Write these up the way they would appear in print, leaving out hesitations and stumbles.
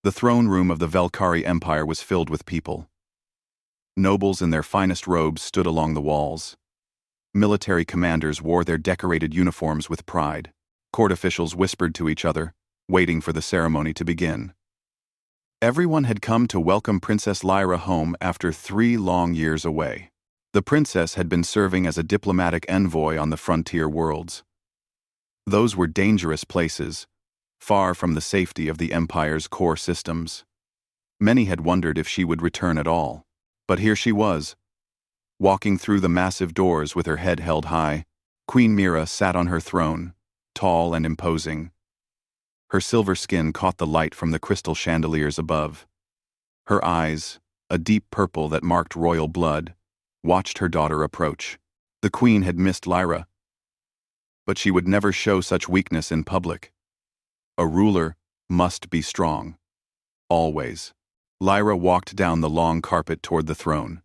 The throne room of the Velkari Empire was filled with people. Nobles in their finest robes stood along the walls. Military commanders wore their decorated uniforms with pride. Court officials whispered to each other, waiting for the ceremony to begin. Everyone had come to welcome Princess Lyra home after 3 long years away. The princess had been serving as a diplomatic envoy on the frontier worlds. Those were dangerous places, far from the safety of the Empire's core systems. Many had wondered if she would return at all. But here she was. Walking through the massive doors with her head held high, Queen Mira sat on her throne, tall and imposing. Her silver skin caught the light from the crystal chandeliers above. Her eyes, a deep purple that marked royal blood, watched her daughter approach. The queen had missed Lyra, but she would never show such weakness in public. A ruler must be strong. Always. Lyra walked down the long carpet toward the throne.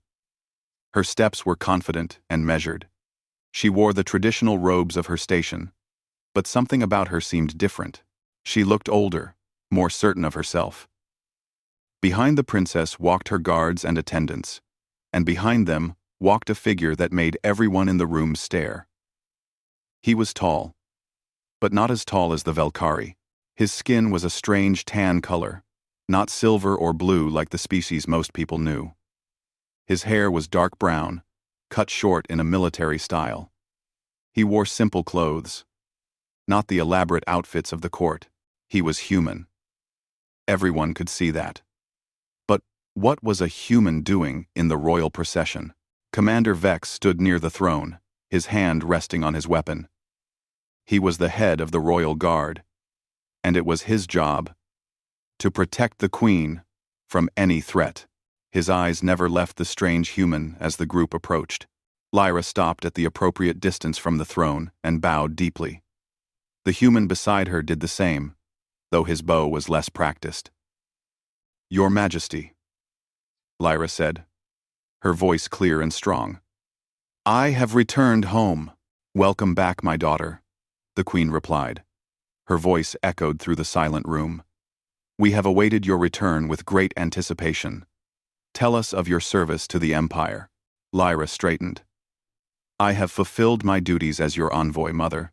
Her steps were confident and measured. She wore the traditional robes of her station, but something about her seemed different. She looked older, more certain of herself. Behind the princess walked her guards and attendants, and behind them walked a figure that made everyone in the room stare. He was tall, but not as tall as the Velkari. His skin was a strange tan color, not silver or blue like the species most people knew. His hair was dark brown, cut short in a military style. He wore simple clothes, not the elaborate outfits of the court. He was human. Everyone could see that. But what was a human doing in the royal procession? Commander Vex stood near the throne, his hand resting on his weapon. He was the head of the royal guard, and it was his job to protect the queen from any threat. His eyes never left the strange human as the group approached. Lyra stopped at the appropriate distance from the throne and bowed deeply. The human beside her did the same, though his bow was less practiced. "Your Majesty," Lyra said, her voice clear and strong. "I have returned home." "Welcome back, my daughter," the queen replied. Her voice echoed through the silent room. "We have awaited your return with great anticipation. Tell us of your service to the Empire." Lyra straightened. "I have fulfilled my duties as your envoy, mother.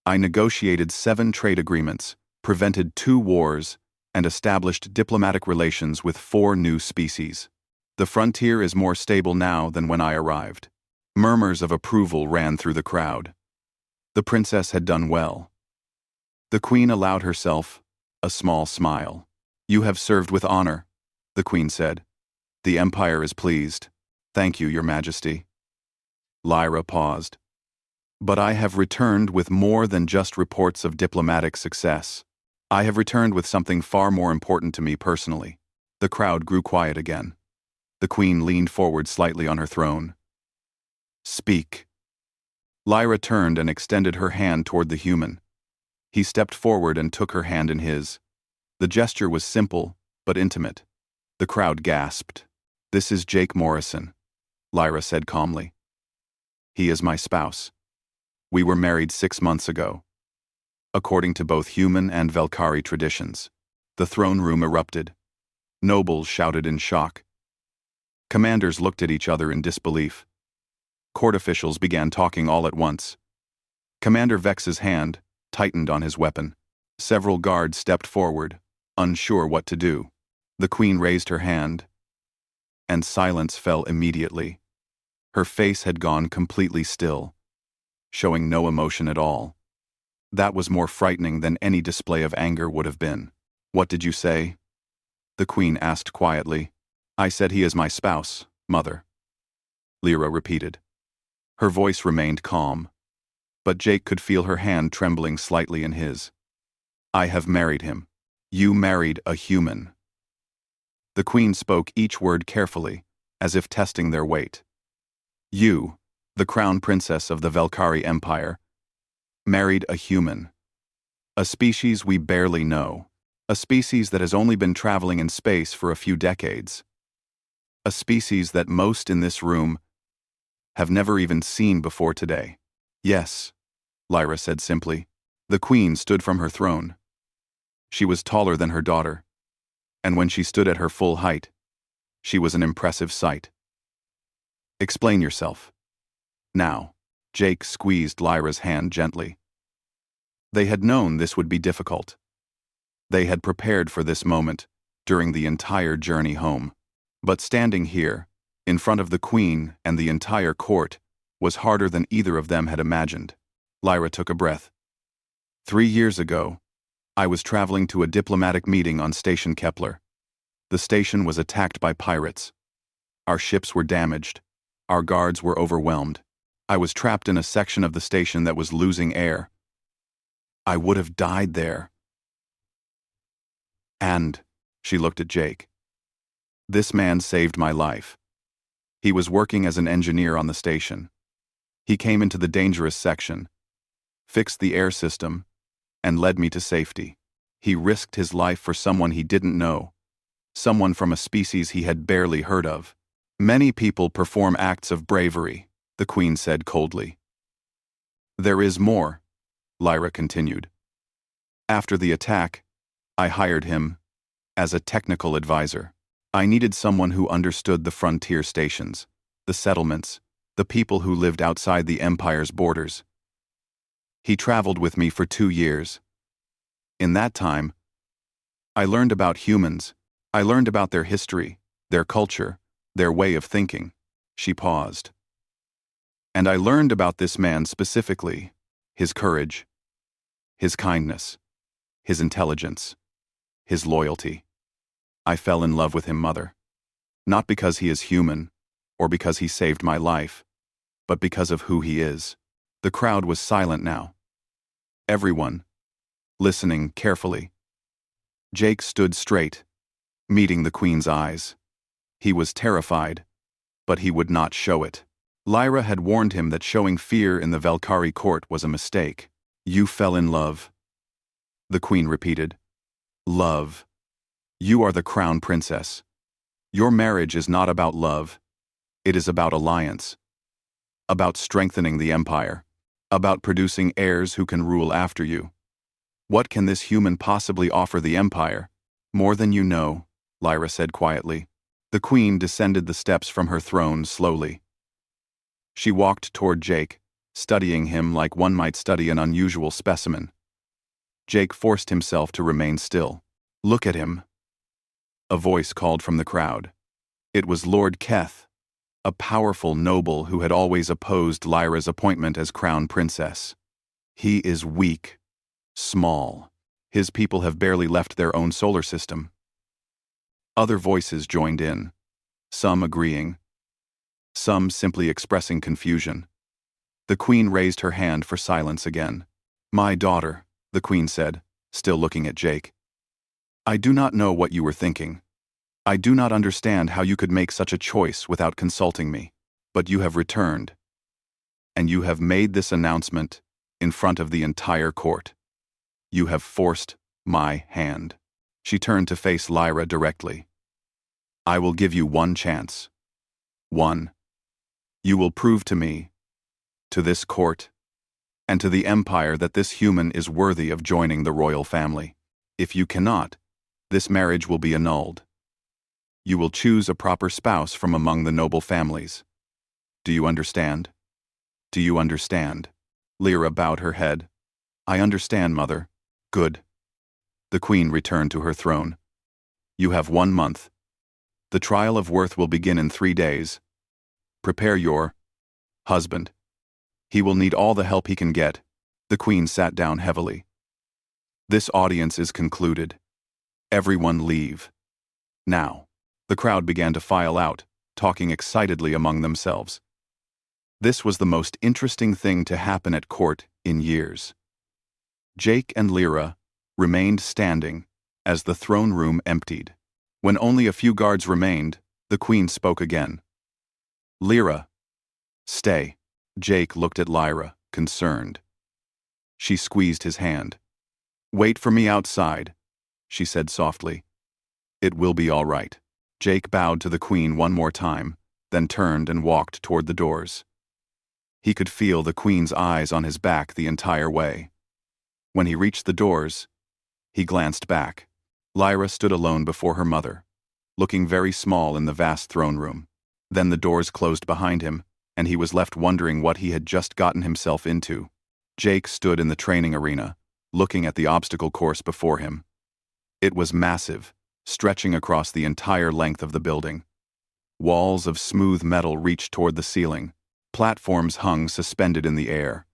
I negotiated 7 trade agreements, prevented 2 wars, and established diplomatic relations with 4 new species. The frontier is more stable now than when I arrived." Murmurs of approval ran through the crowd. The princess had done well. The queen allowed herself a small smile. "You have served with honor," the queen said. "The Empire is pleased. Thank you, Your Majesty." Lyra paused. "But I have returned with more than just reports of diplomatic success. I have returned with something far more important to me personally." The crowd grew quiet again. The queen leaned forward slightly on her throne. "Speak." Lyra turned and extended her hand toward the human. He stepped forward and took her hand in his. The gesture was simple, but intimate. The crowd gasped. "This is Jake Morrison," Lyra said calmly. "He is my spouse. We were married 6 months ago." According to both human and Velkari traditions, the throne room erupted. Nobles shouted in shock. Commanders looked at each other in disbelief. Court officials began talking all at once. Commander Vex's hand tightened on his weapon. Several guards stepped forward, unsure what to do. The queen raised her hand, and silence fell immediately. Her face had gone completely still, showing no emotion at all. That was more frightening than any display of anger would have been. "What did you say?" the queen asked quietly. "I said he is my spouse, mother," Lyra repeated. Her voice remained calm, but Jake could feel her hand trembling slightly in his. "I have married him. You married a human." The queen spoke each word carefully, as if testing their weight. "You, the crown princess of the Velkari Empire, married a human. A species we barely know. A species that has only been traveling in space for a few decades. A species that most in this room have never even seen before today." "Yes," Lyra said simply. The queen stood from her throne. She was taller than her daughter, and when she stood at her full height, she was an impressive sight. "Explain yourself. Now." Jake squeezed Lyra's hand gently. They had known this would be difficult. They had prepared for this moment during the entire journey home. But standing here, in front of the Queen and the entire court, was harder than either of them had imagined. Lyra took a breath. 3 years ago, I was traveling to a diplomatic meeting on Station Kepler. The station was attacked by pirates. Our ships were damaged. Our guards were overwhelmed. I was trapped in a section of the station that was losing air. I would have died there. And, she looked at Jake. This man saved my life. He was working as an engineer on the station. He came into the dangerous section, fixed the air system, and led me to safety. He risked his life for someone he didn't know, someone from a species he had barely heard of. Many people perform acts of bravery, the Queen said coldly. There is more, Lyra continued. After the attack, I hired him as a technical advisor. I needed someone who understood the frontier stations, the settlements, the people who lived outside the Empire's borders. He traveled with me for 2 years. In that time, I learned about humans. I learned about their history, their culture, their way of thinking. She paused. And I learned about this man specifically, his courage, his kindness, his intelligence, his loyalty. I fell in love with him, Mother. Not because he is human, or because he saved my life, but because of who he is. The crowd was silent now. Everyone, listening carefully. Jake stood straight, meeting the Queen's eyes. He was terrified, but he would not show it. Lyra had warned him that showing fear in the Valkyrie court was a mistake. You fell in love, the Queen repeated. Love. You are the crown princess. Your marriage is not about love. It is about alliance. About strengthening the empire. About producing heirs who can rule after you. What can this human possibly offer the empire? More than you know, Lyra said quietly. The Queen descended the steps from her throne slowly. She walked toward Jake, studying him like one might study an unusual specimen. Jake forced himself to remain still. Look at him. A voice called from the crowd. It was Lord Keth, a powerful noble who had always opposed Lyra's appointment as crown princess. He is weak, small. His people have barely left their own solar system. Other voices joined in, some agreeing, some simply expressing confusion. The Queen raised her hand for silence again. My daughter, the Queen said, still looking at Jake. I do not know what you were thinking. I do not understand how you could make such a choice without consulting me, but you have returned. And you have made this announcement in front of the entire court. You have forced my hand. She turned to face Lyra directly. I will give you one chance. One. You will prove to me, to this court, and to the Empire that this human is worthy of joining the royal family. If you cannot, this marriage will be annulled. You will choose a proper spouse from among the noble families. Do you understand? Do you understand? Lyra bowed her head. I understand, Mother. Good. The Queen returned to her throne. You have 1 month. The trial of worth will begin in 3 days. Prepare your husband. He will need all the help he can get. The Queen sat down heavily. This audience is concluded. Everyone leave. Now. The crowd began to file out, talking excitedly among themselves. This was the most interesting thing to happen at court in years. Jake and Lyra remained standing as the throne room emptied. When only a few guards remained, the Queen spoke again. Lyra, stay. Jake looked at Lyra, concerned. She squeezed his hand. Wait for me outside, she said softly. It will be all right. Jake bowed to the Queen one more time, then turned and walked toward the doors. He could feel the Queen's eyes on his back the entire way. When he reached the doors, he glanced back. Lyra stood alone before her mother, looking very small in the vast throne room. Then the doors closed behind him, and he was left wondering what he had just gotten himself into. Jake stood in the training arena, looking at the obstacle course before him. It was massive, stretching across the entire length of the building. Walls of smooth metal reached toward the ceiling. Platforms hung suspended in the air.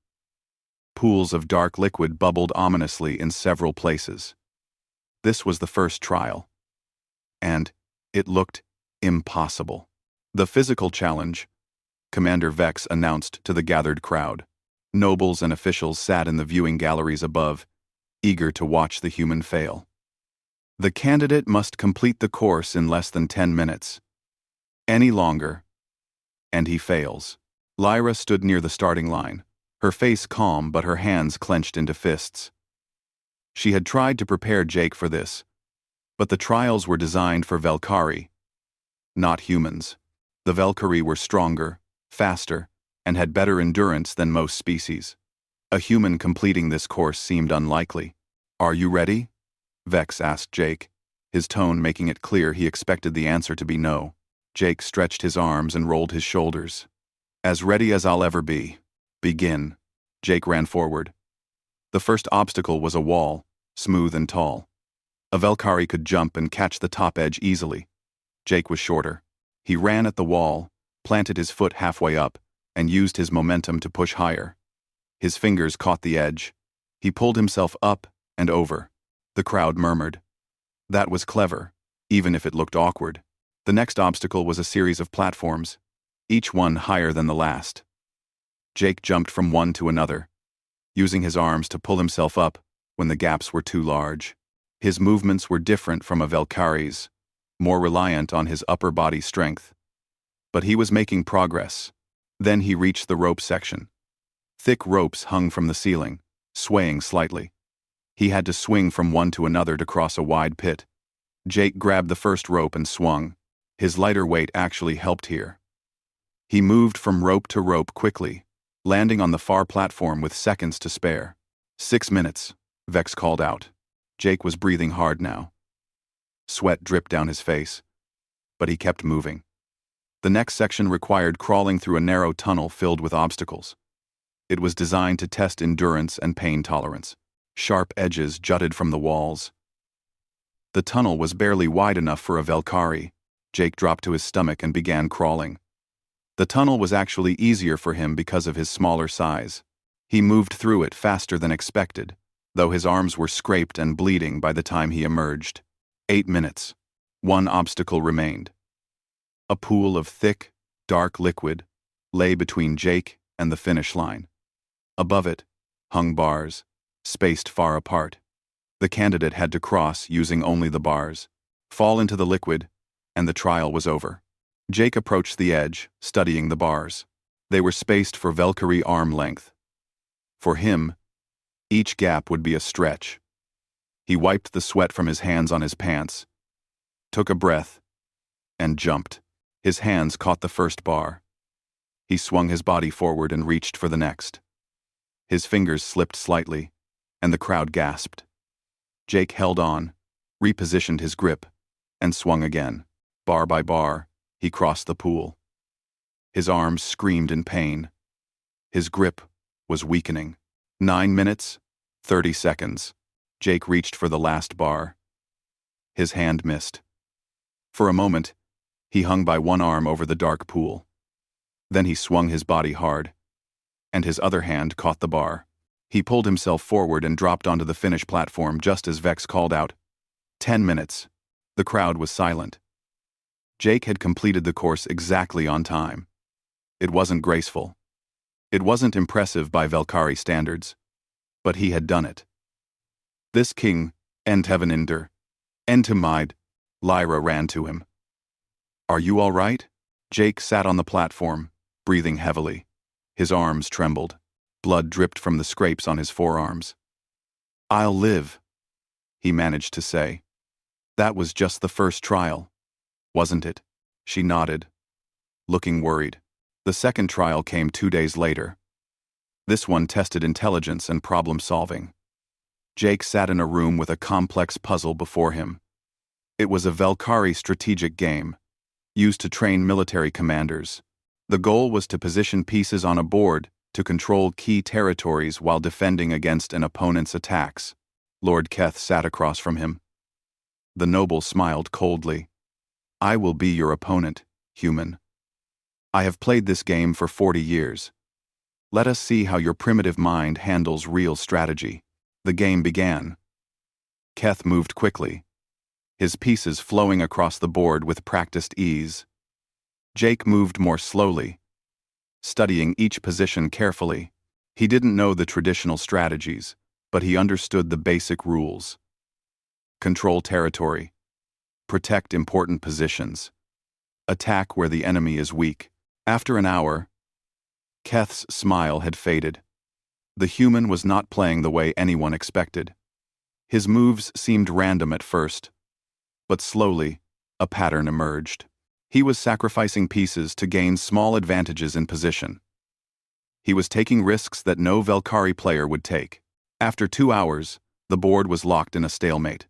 Pools of dark liquid bubbled ominously in several places. This was the first trial. And it looked impossible. The physical challenge, Commander Vex announced to the gathered crowd. Nobles and officials sat in the viewing galleries above, eager to watch the human fail. The candidate must complete the course in less than 10 minutes. Any longer, and he fails. Lyra stood near the starting line, her face calm but her hands clenched into fists. She had tried to prepare Jake for this, but the trials were designed for Valkyrie, not humans. The Valkyrie were stronger, faster, and had better endurance than most species. A human completing this course seemed unlikely. "Are you ready?" Vex asked Jake, his tone making it clear he expected the answer to be no. Jake stretched his arms and rolled his shoulders. "As ready as I'll ever be. Begin." Jake ran forward. The first obstacle was a wall, smooth and tall. A Valkyrie could jump and catch the top edge easily. Jake was shorter. He ran at the wall, planted his foot halfway up, and used his momentum to push higher. His fingers caught the edge. He pulled himself up and over. The crowd murmured. That was clever, even if it looked awkward. The next obstacle was a series of platforms, each one higher than the last. Jake jumped from one to another, using his arms to pull himself up when the gaps were too large. His movements were different from a Valkyrie's, more reliant on his upper body strength. But he was making progress. Then he reached the rope section. Thick ropes hung from the ceiling, swaying slightly. He had to swing from one to another to cross a wide pit. Jake grabbed the first rope and swung. His lighter weight actually helped here. He moved from rope to rope quickly, landing on the far platform with seconds to spare. 6 minutes, Vex called out. Jake was breathing hard now. Sweat dripped down his face, but he kept moving. The next section required crawling through a narrow tunnel filled with obstacles. It was designed to test endurance and pain tolerance. Sharp edges jutted from the walls. The tunnel was barely wide enough for a Valkyrie. Jake dropped to his stomach and began crawling. The tunnel was actually easier for him because of his smaller size. He moved through it faster than expected, though his arms were scraped and bleeding by the time he emerged. 8 minutes. One obstacle remained. A pool of thick, dark liquid lay between Jake and the finish line. Above it hung bars, spaced far apart. The candidate had to cross using only the bars, fall into the liquid, and the trial was over. Jake approached the edge, studying the bars. They were spaced for Valkyrie arm length. For him, each gap would be a stretch. He wiped the sweat from his hands on his pants, took a breath, and jumped. His hands caught the first bar. He swung his body forward and reached for the next. His fingers slipped slightly, and the crowd gasped. Jake held on, repositioned his grip, and swung again. Bar by bar, he crossed the pool. His arms screamed in pain. His grip was weakening. 9 minutes, 30 seconds. Jake reached for the last bar. His hand missed. For a moment, he hung by one arm over the dark pool. Then he swung his body hard, and his other hand caught the bar. He pulled himself forward and dropped onto the finish platform just as Vex called out, 10 minutes. The crowd was silent. Jake had completed the course exactly on time. It wasn't graceful. It wasn't impressive by Valkyrie standards, but he had done it. This king, Entevenindir, Entemide, Lyra ran to him. Are you all right? Jake sat on the platform, breathing heavily. His arms trembled. Blood dripped from the scrapes on his forearms. I'll live, he managed to say. That was just the first trial, wasn't it? She nodded, looking worried. The second trial came 2 days later. This one tested intelligence and problem-solving. Jake sat in a room with a complex puzzle before him, It was a Valkyrie strategic game, used to train military commanders. The goal was to position pieces on a board to control key territories while defending against an opponent's attacks. Lord Keth sat across from him. The noble smiled coldly. I will be your opponent, human. I have played this game for 40 years. Let us see how your primitive mind handles real strategy. The game began. Keth moved quickly, his pieces flowing across the board with practiced ease. Jake moved more slowly, studying each position carefully. He didn't know the traditional strategies, but he understood the basic rules. Control territory. Protect important positions. Attack where the enemy is weak. After an hour, Keth's smile had faded. The human was not playing the way anyone expected. His moves seemed random at first, but slowly, a pattern emerged. He was sacrificing pieces to gain small advantages in position. He was taking risks that no Valkyrie player would take. After 2 hours, the board was locked in a stalemate.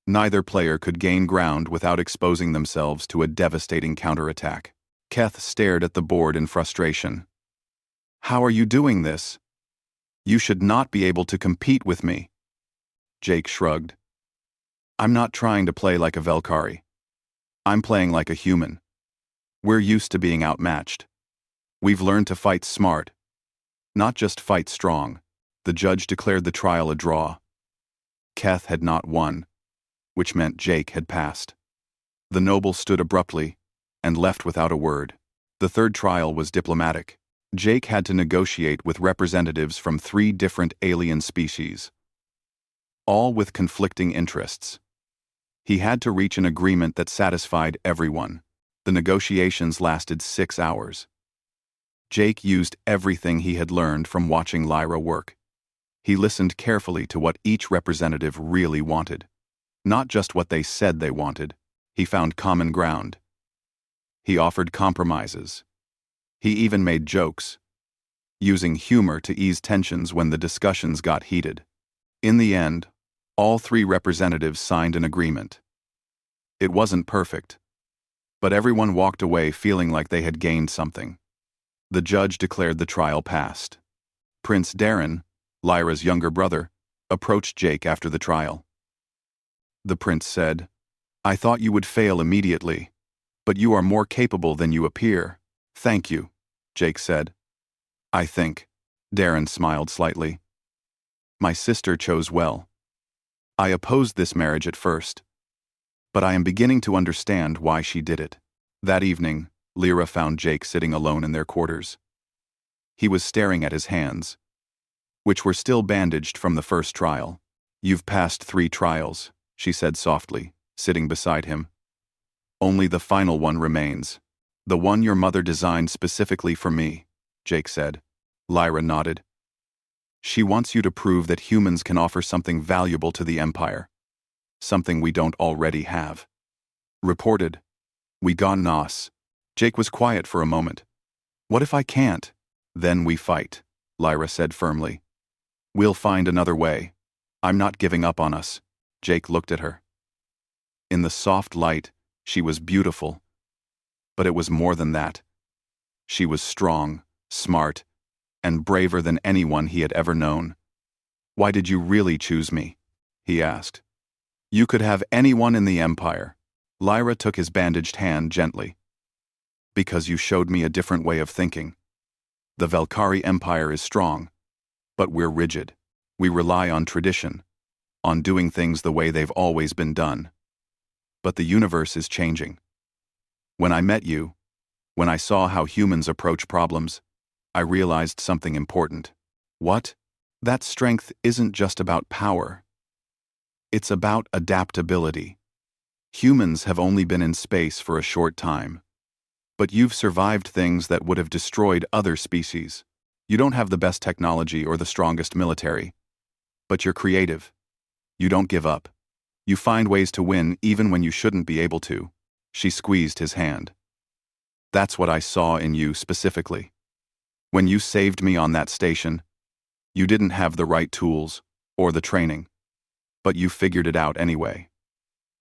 Neither player could gain ground without exposing themselves to a devastating counterattack. Keth stared at the board in frustration. How are you doing this? You should not be able to compete with me. Jake shrugged. I'm not trying to play like a Valkyrie. I'm playing like a human. We're used to being outmatched. We've learned to fight smart, not just fight strong. The judge declared the trial a draw. Keth had not won, which meant Jake had passed. The noble stood abruptly and left without a word. The third trial was diplomatic. Jake had to negotiate with representatives from 3 different alien species, all with conflicting interests. He had to reach an agreement that satisfied everyone. The negotiations lasted 6 hours. Jake used everything he had learned from watching Lyra work. He listened carefully to what each representative really wanted, not just what they said they wanted. He found common ground. He offered compromises. He even made jokes, using humor to ease tensions when the discussions got heated. In the end, all 3 representatives signed an agreement. It wasn't perfect, but everyone walked away feeling like they had gained something. The judge declared the trial passed. Prince Darren, Lyra's younger brother, approached Jake after the trial. The prince said, I thought you would fail immediately, but you are more capable than you appear. Thank you, Jake said. I think. Darren smiled slightly. My sister chose well. I opposed this marriage at first, but I am beginning to understand why she did it. That evening, Lyra found Jake sitting alone in their quarters. He was staring at his hands, which were still bandaged from the first trial. You've passed 3 trials, she said softly, sitting beside him. Only the final one remains. The one your mother designed specifically for me, Jake said. Lyra nodded. She wants you to prove that humans can offer something valuable to the Empire. Something we don't already have. Reported. We gon nos. Jake was quiet for a moment. What if I can't? Then we fight, Lyra said firmly. We'll find another way. I'm not giving up on us. Jake looked at her. In the soft light, she was beautiful. But it was more than that. She was strong, smart, and braver than anyone he had ever known. Why did you really choose me? He asked. You could have anyone in the Empire. Lyra took his bandaged hand gently. Because you showed me a different way of thinking. The Valkyrie Empire is strong, but we're rigid. We rely on tradition, on doing things the way they've always been done. But the universe is changing. When I met you, when I saw how humans approach problems, I realized something important. What? That strength isn't just about power. It's about adaptability. Humans have only been in space for a short time. But you've survived things that would have destroyed other species. You don't have the best technology or the strongest military. But you're creative. You don't give up. You find ways to win even when you shouldn't be able to. She squeezed his hand. That's what I saw in you specifically. When you saved me on that station, you didn't have the right tools or the training, but you figured it out anyway.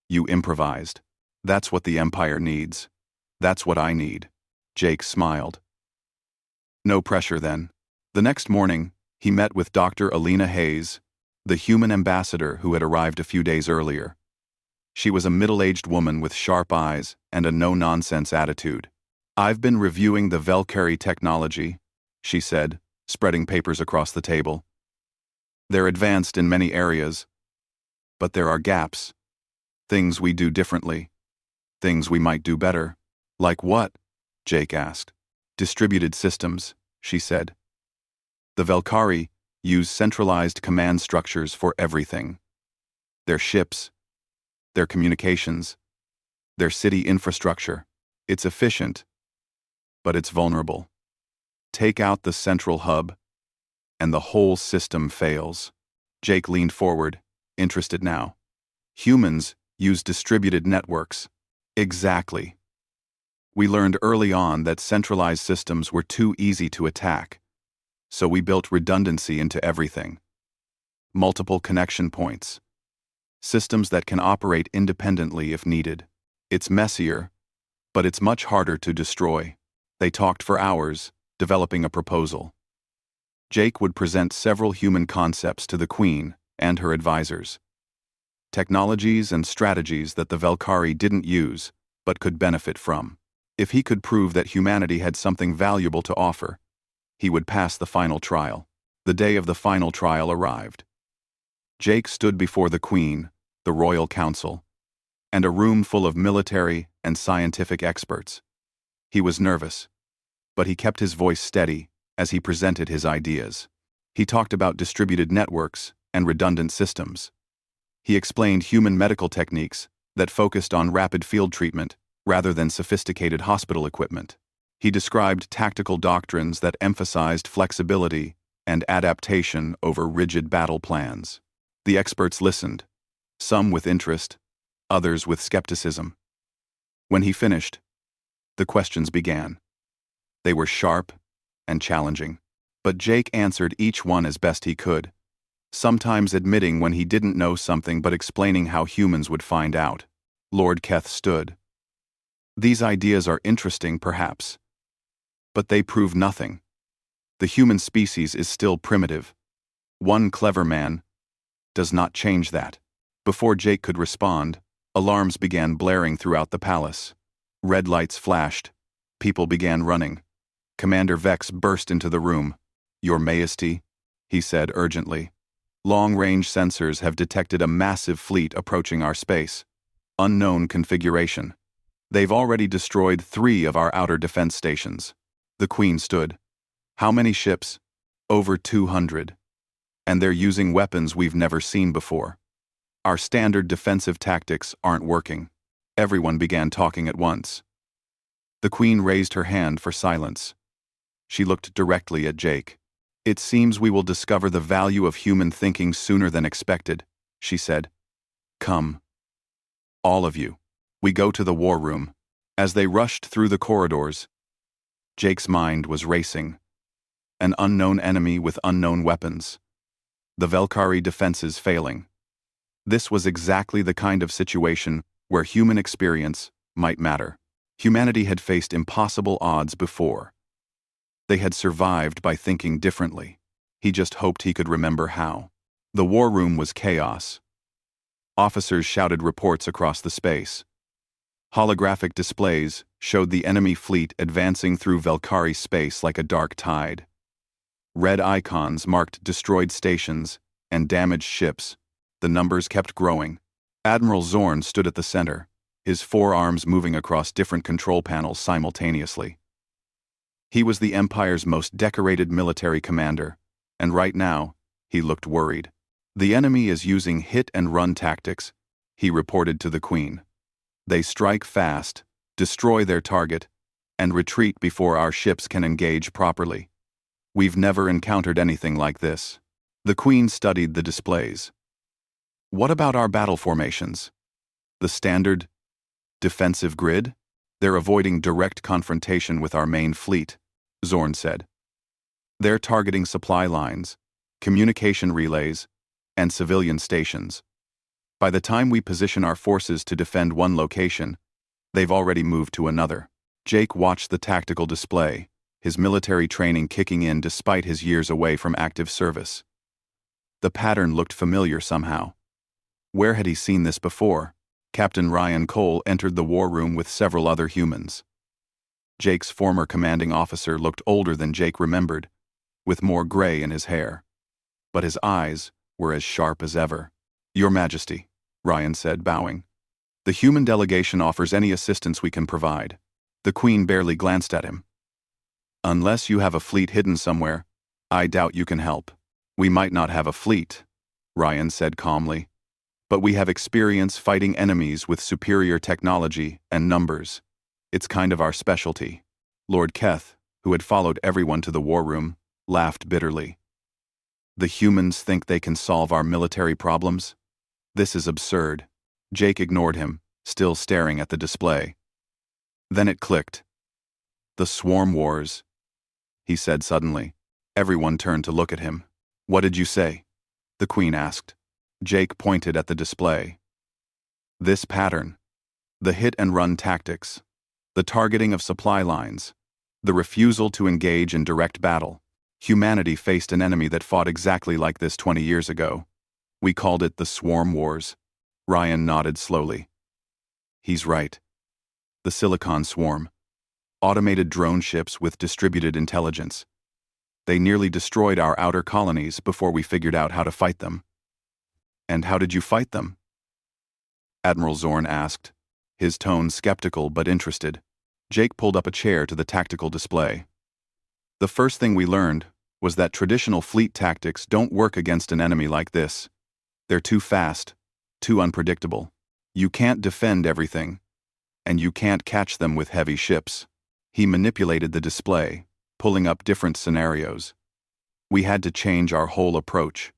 You improvised. That's what the Empire needs. That's what I need. Jake smiled. No pressure then. The next morning, he met with Dr. Alina Hayes, the human ambassador who had arrived a few days earlier. She was a middle-aged woman with sharp eyes and a no-nonsense attitude. I've been reviewing the Valkyrie technology, she said, spreading papers across the table. They're advanced in many areas, but there are gaps. Things we do differently. Things we might do better. Like what? Jake asked. Distributed systems, she said. The Valkyrie use centralized command structures for everything. Their ships, their communications, their city infrastructure. It's efficient, but it's vulnerable. Take out the central hub, and the whole system fails. Jake leaned forward, interested now. Humans use distributed networks. Exactly. We learned early on that centralized systems were too easy to attack, so we built redundancy into everything. Multiple connection points. Systems that can operate independently if needed. It's messier, but it's much harder to destroy. They talked for hours, developing a proposal. Jake would present several human concepts to the Queen and her advisors. Technologies and strategies that the Valkyrie didn't use, but could benefit from. If he could prove that humanity had something valuable to offer, he would pass the final trial. The day of the final trial arrived. Jake stood before the Queen, the Royal Council, and a room full of military and scientific experts. He was nervous, but he kept his voice steady as he presented his ideas. He talked about distributed networks and redundant systems. He explained human medical techniques that focused on rapid field treatment rather than sophisticated hospital equipment. He described tactical doctrines that emphasized flexibility and adaptation over rigid battle plans. The experts listened, some with interest, others with skepticism. When he finished, the questions began. They were sharp and challenging, but Jake answered each one as best he could, sometimes admitting when he didn't know something but explaining how humans would find out. Lord Keth stood. These ideas are interesting, perhaps, but they prove nothing. The human species is still primitive. One clever man does not change that. Before Jake could respond, alarms began blaring throughout the palace. Red lights flashed. People began running. Commander Vex burst into the room. "Your Majesty," he said urgently. "Long-range sensors have detected a massive fleet approaching our space. Unknown configuration. They've already destroyed 3 of our outer defense stations." The Queen stood. "How many ships?" "Over 200. And they're using weapons we've never seen before. Our standard defensive tactics aren't working." Everyone began talking at once. The Queen raised her hand for silence. She looked directly at Jake. "It seems we will discover the value of human thinking sooner than expected," she said. "Come. All of you. We go to the war room." As they rushed through the corridors, Jake's mind was racing. An unknown enemy with unknown weapons. The Valkyrie defenses failing. This was exactly the kind of situation where human experience might matter. Humanity had faced impossible odds before. They had survived by thinking differently. He just hoped he could remember how. The war room was chaos. Officers shouted reports across the space. Holographic displays showed the enemy fleet advancing through Valkyrie space like a dark tide. Red icons marked destroyed stations and damaged ships. The numbers kept growing. Admiral Zorn stood at the center, his forearms moving across different control panels simultaneously. He was the Empire's most decorated military commander, and right now, he looked worried. "The enemy is using hit-and-run tactics," he reported to the Queen. "They strike fast, destroy their target, and retreat before our ships can engage properly. We've never encountered anything like this." The Queen studied the displays. "What about our battle formations? The standard defensive grid? They're avoiding direct confrontation with our main fleet," Zorn said. "They're targeting supply lines, communication relays, and civilian stations. By the time we position our forces to defend one location, they've already moved to another. Jake watched the tactical display, his military training kicking in despite his years away from active service. The pattern looked familiar somehow. Where had he seen this before? Captain Ryan Cole entered the war room with several other humans. Jake's former commanding officer looked older than Jake remembered, with more gray in his hair. But his eyes were as sharp as ever. "Your Majesty," Ryan said, bowing. "The human delegation offers any assistance we can provide." The Queen barely glanced at him. "Unless you have a fleet hidden somewhere, I doubt you can help." "We might not have a fleet," Ryan said calmly, "but we have experience fighting enemies with superior technology and numbers. It's kind of our specialty." Lord Keth, who had followed everyone to the war room, laughed bitterly. "The humans think they can solve our military problems? This is absurd." Jake ignored him, still staring at the display. Then it clicked. "The swarm wars," he said suddenly. Everyone turned to look at him. "What did you say?" the Queen asked. Jake pointed at the display. "This pattern. The hit-and-run tactics. The targeting of supply lines. The refusal to engage in direct battle. Humanity faced an enemy that fought exactly like this 20 years ago. We called it the Swarm Wars." Ryan nodded slowly. "He's right. The Silicon Swarm. Automated drone ships with distributed intelligence. They nearly destroyed our outer colonies before we figured out how to fight them." "And how did you fight them?" Admiral Zorn asked, his tone skeptical but interested. Jake pulled up a chair to the tactical display. "The first thing we learned was that traditional fleet tactics don't work against an enemy like this. They're too fast, too unpredictable. You can't defend everything, and you can't catch them with heavy ships." He manipulated the display, pulling up different scenarios. "We had to change our whole approach.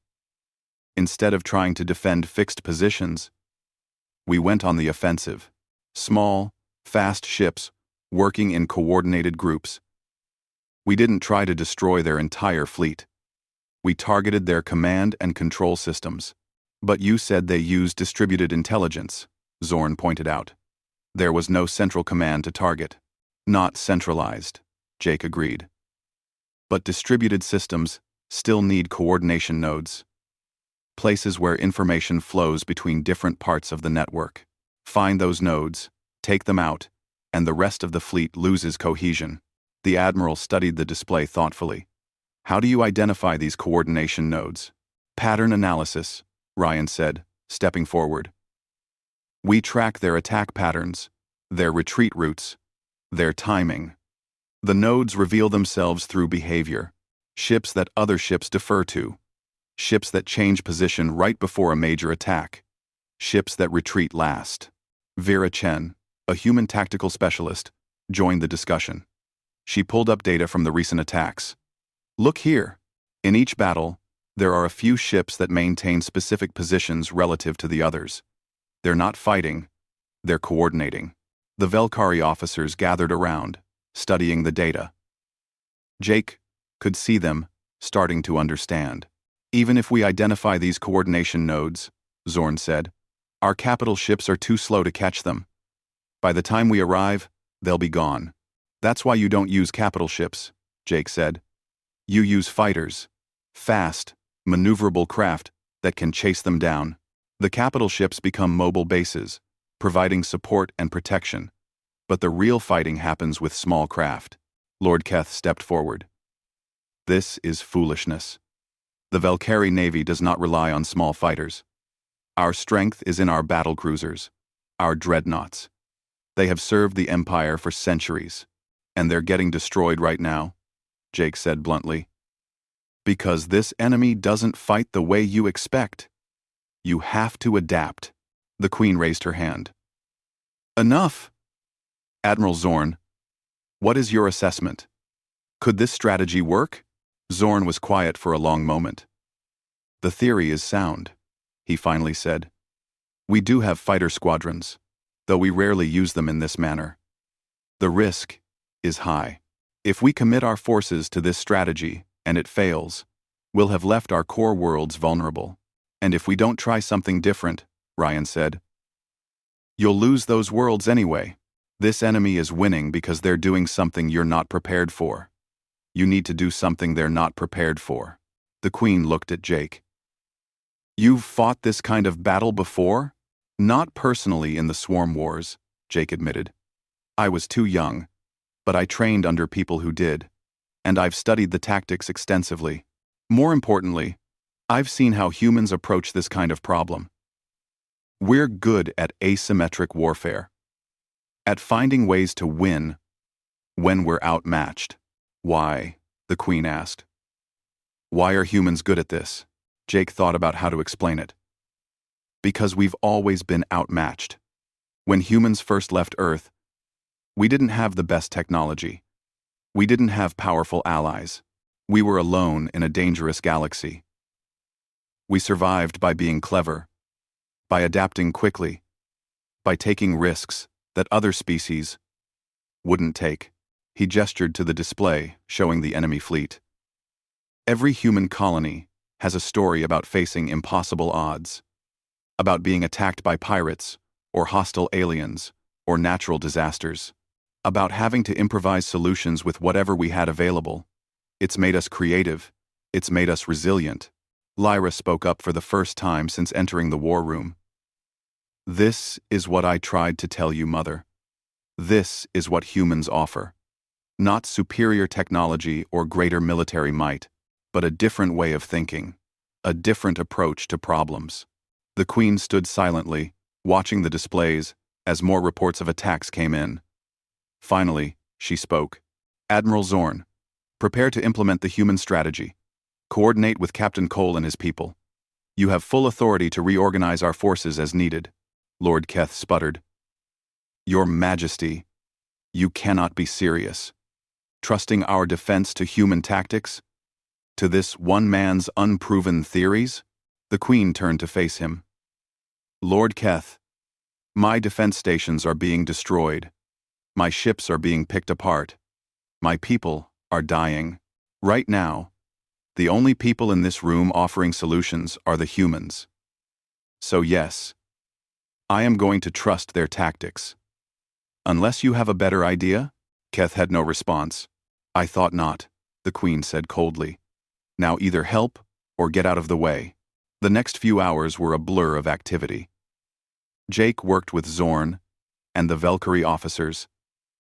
Instead of trying to defend fixed positions, we went on the offensive. Small, fast ships, working in coordinated groups. We didn't try to destroy their entire fleet. We targeted their command and control systems." "But you said they used distributed intelligence," Zorn pointed out. "There was no central command to target." "Not centralized," Jake agreed. "But distributed systems still need coordination nodes. Places where information flows between different parts of the network. Find those nodes, take them out, and the rest of the fleet loses cohesion." The Admiral studied the display thoughtfully. "How do you identify these coordination nodes?" "Pattern analysis," Ryan said, stepping forward. "We track their attack patterns, their retreat routes, their timing. The nodes reveal themselves through behavior. Ships that other ships defer to. Ships that change position right before a major attack. Ships that retreat last." Vera Chen, a human tactical specialist, joined the discussion. She pulled up data from the recent attacks. "Look here. In each battle, there are a few ships that maintain specific positions relative to the others. They're not fighting, they're coordinating." The Velkari officers gathered around, studying the data. Jake could see them starting to understand. "Even if we identify these coordination nodes," Zorn said, "our capital ships are too slow to catch them. By the time we arrive, they'll be gone." "That's why you don't use capital ships," Jake said. "You use fighters. Fast, maneuverable craft that can chase them down. The capital ships become mobile bases, providing support and protection. But the real fighting happens with small craft." Lord Keth stepped forward. "This is foolishness. The Velkari Navy does not rely on small fighters. Our strength is in our battle cruisers, our dreadnoughts. They have served the Empire for centuries, and they're getting destroyed right now," Jake said bluntly. "Because this enemy doesn't fight the way you expect. You have to adapt." The Queen raised her hand. "Enough!" "Admiral Zorn, what is your assessment? Could this strategy work?" Zorn was quiet for a long moment. "The theory is sound," he finally said. "We do have fighter squadrons, though we rarely use them in this manner. The risk is high. If we commit our forces to this strategy and it fails, we'll have left our core worlds vulnerable. And if we don't try something different, Ryan said. You'll lose those worlds anyway. This enemy is winning because they're doing something you're not prepared for. You need to do something they're not prepared for. The Queen looked at Jake. You've fought this kind of battle before? Not personally in the Swarm Wars, Jake admitted. I was too young, but I trained under people who did, and I've studied the tactics extensively. More importantly, I've seen how humans approach this kind of problem. We're good at asymmetric warfare, at finding ways to win when we're outmatched. Why? The Queen asked. Why are humans good at this? Jake thought about how to explain it. Because we've always been outmatched. When humans first left Earth, we didn't have the best technology. We didn't have powerful allies. We were alone in a dangerous galaxy. We survived by being clever, by adapting quickly, by taking risks that other species wouldn't take. He gestured to the display, showing the enemy fleet. Every human colony has a story about facing impossible odds, about being attacked by pirates, or hostile aliens, or natural disasters, about having to improvise solutions with whatever we had available. It's made us creative. It's made us resilient. Lyra spoke up for the first time since entering the war room. This is what I tried to tell you, Mother. This is what humans offer. Not superior technology or greater military might, but a different way of thinking, a different approach to problems. The Queen stood silently, watching the displays as more reports of attacks came in. Finally, she spoke. Admiral Zorn, prepare to implement the human strategy. Coordinate with Captain Cole and his people. You have full authority to reorganize our forces as needed. Lord Keth sputtered. Your Majesty, you cannot be serious. Trusting our defense to human tactics? To this one man's unproven theories? The Queen turned to face him. Lord Keth, my defense stations are being destroyed. My ships are being picked apart. My people are dying. Right now, the only people in this room offering solutions are the humans. So yes, I am going to trust their tactics. Unless you have a better idea? Keth had no response. I thought not, the Queen said coldly. Now either help or get out of the way. The next few hours were a blur of activity. Jake worked with Zorn and the Valkyrie officers,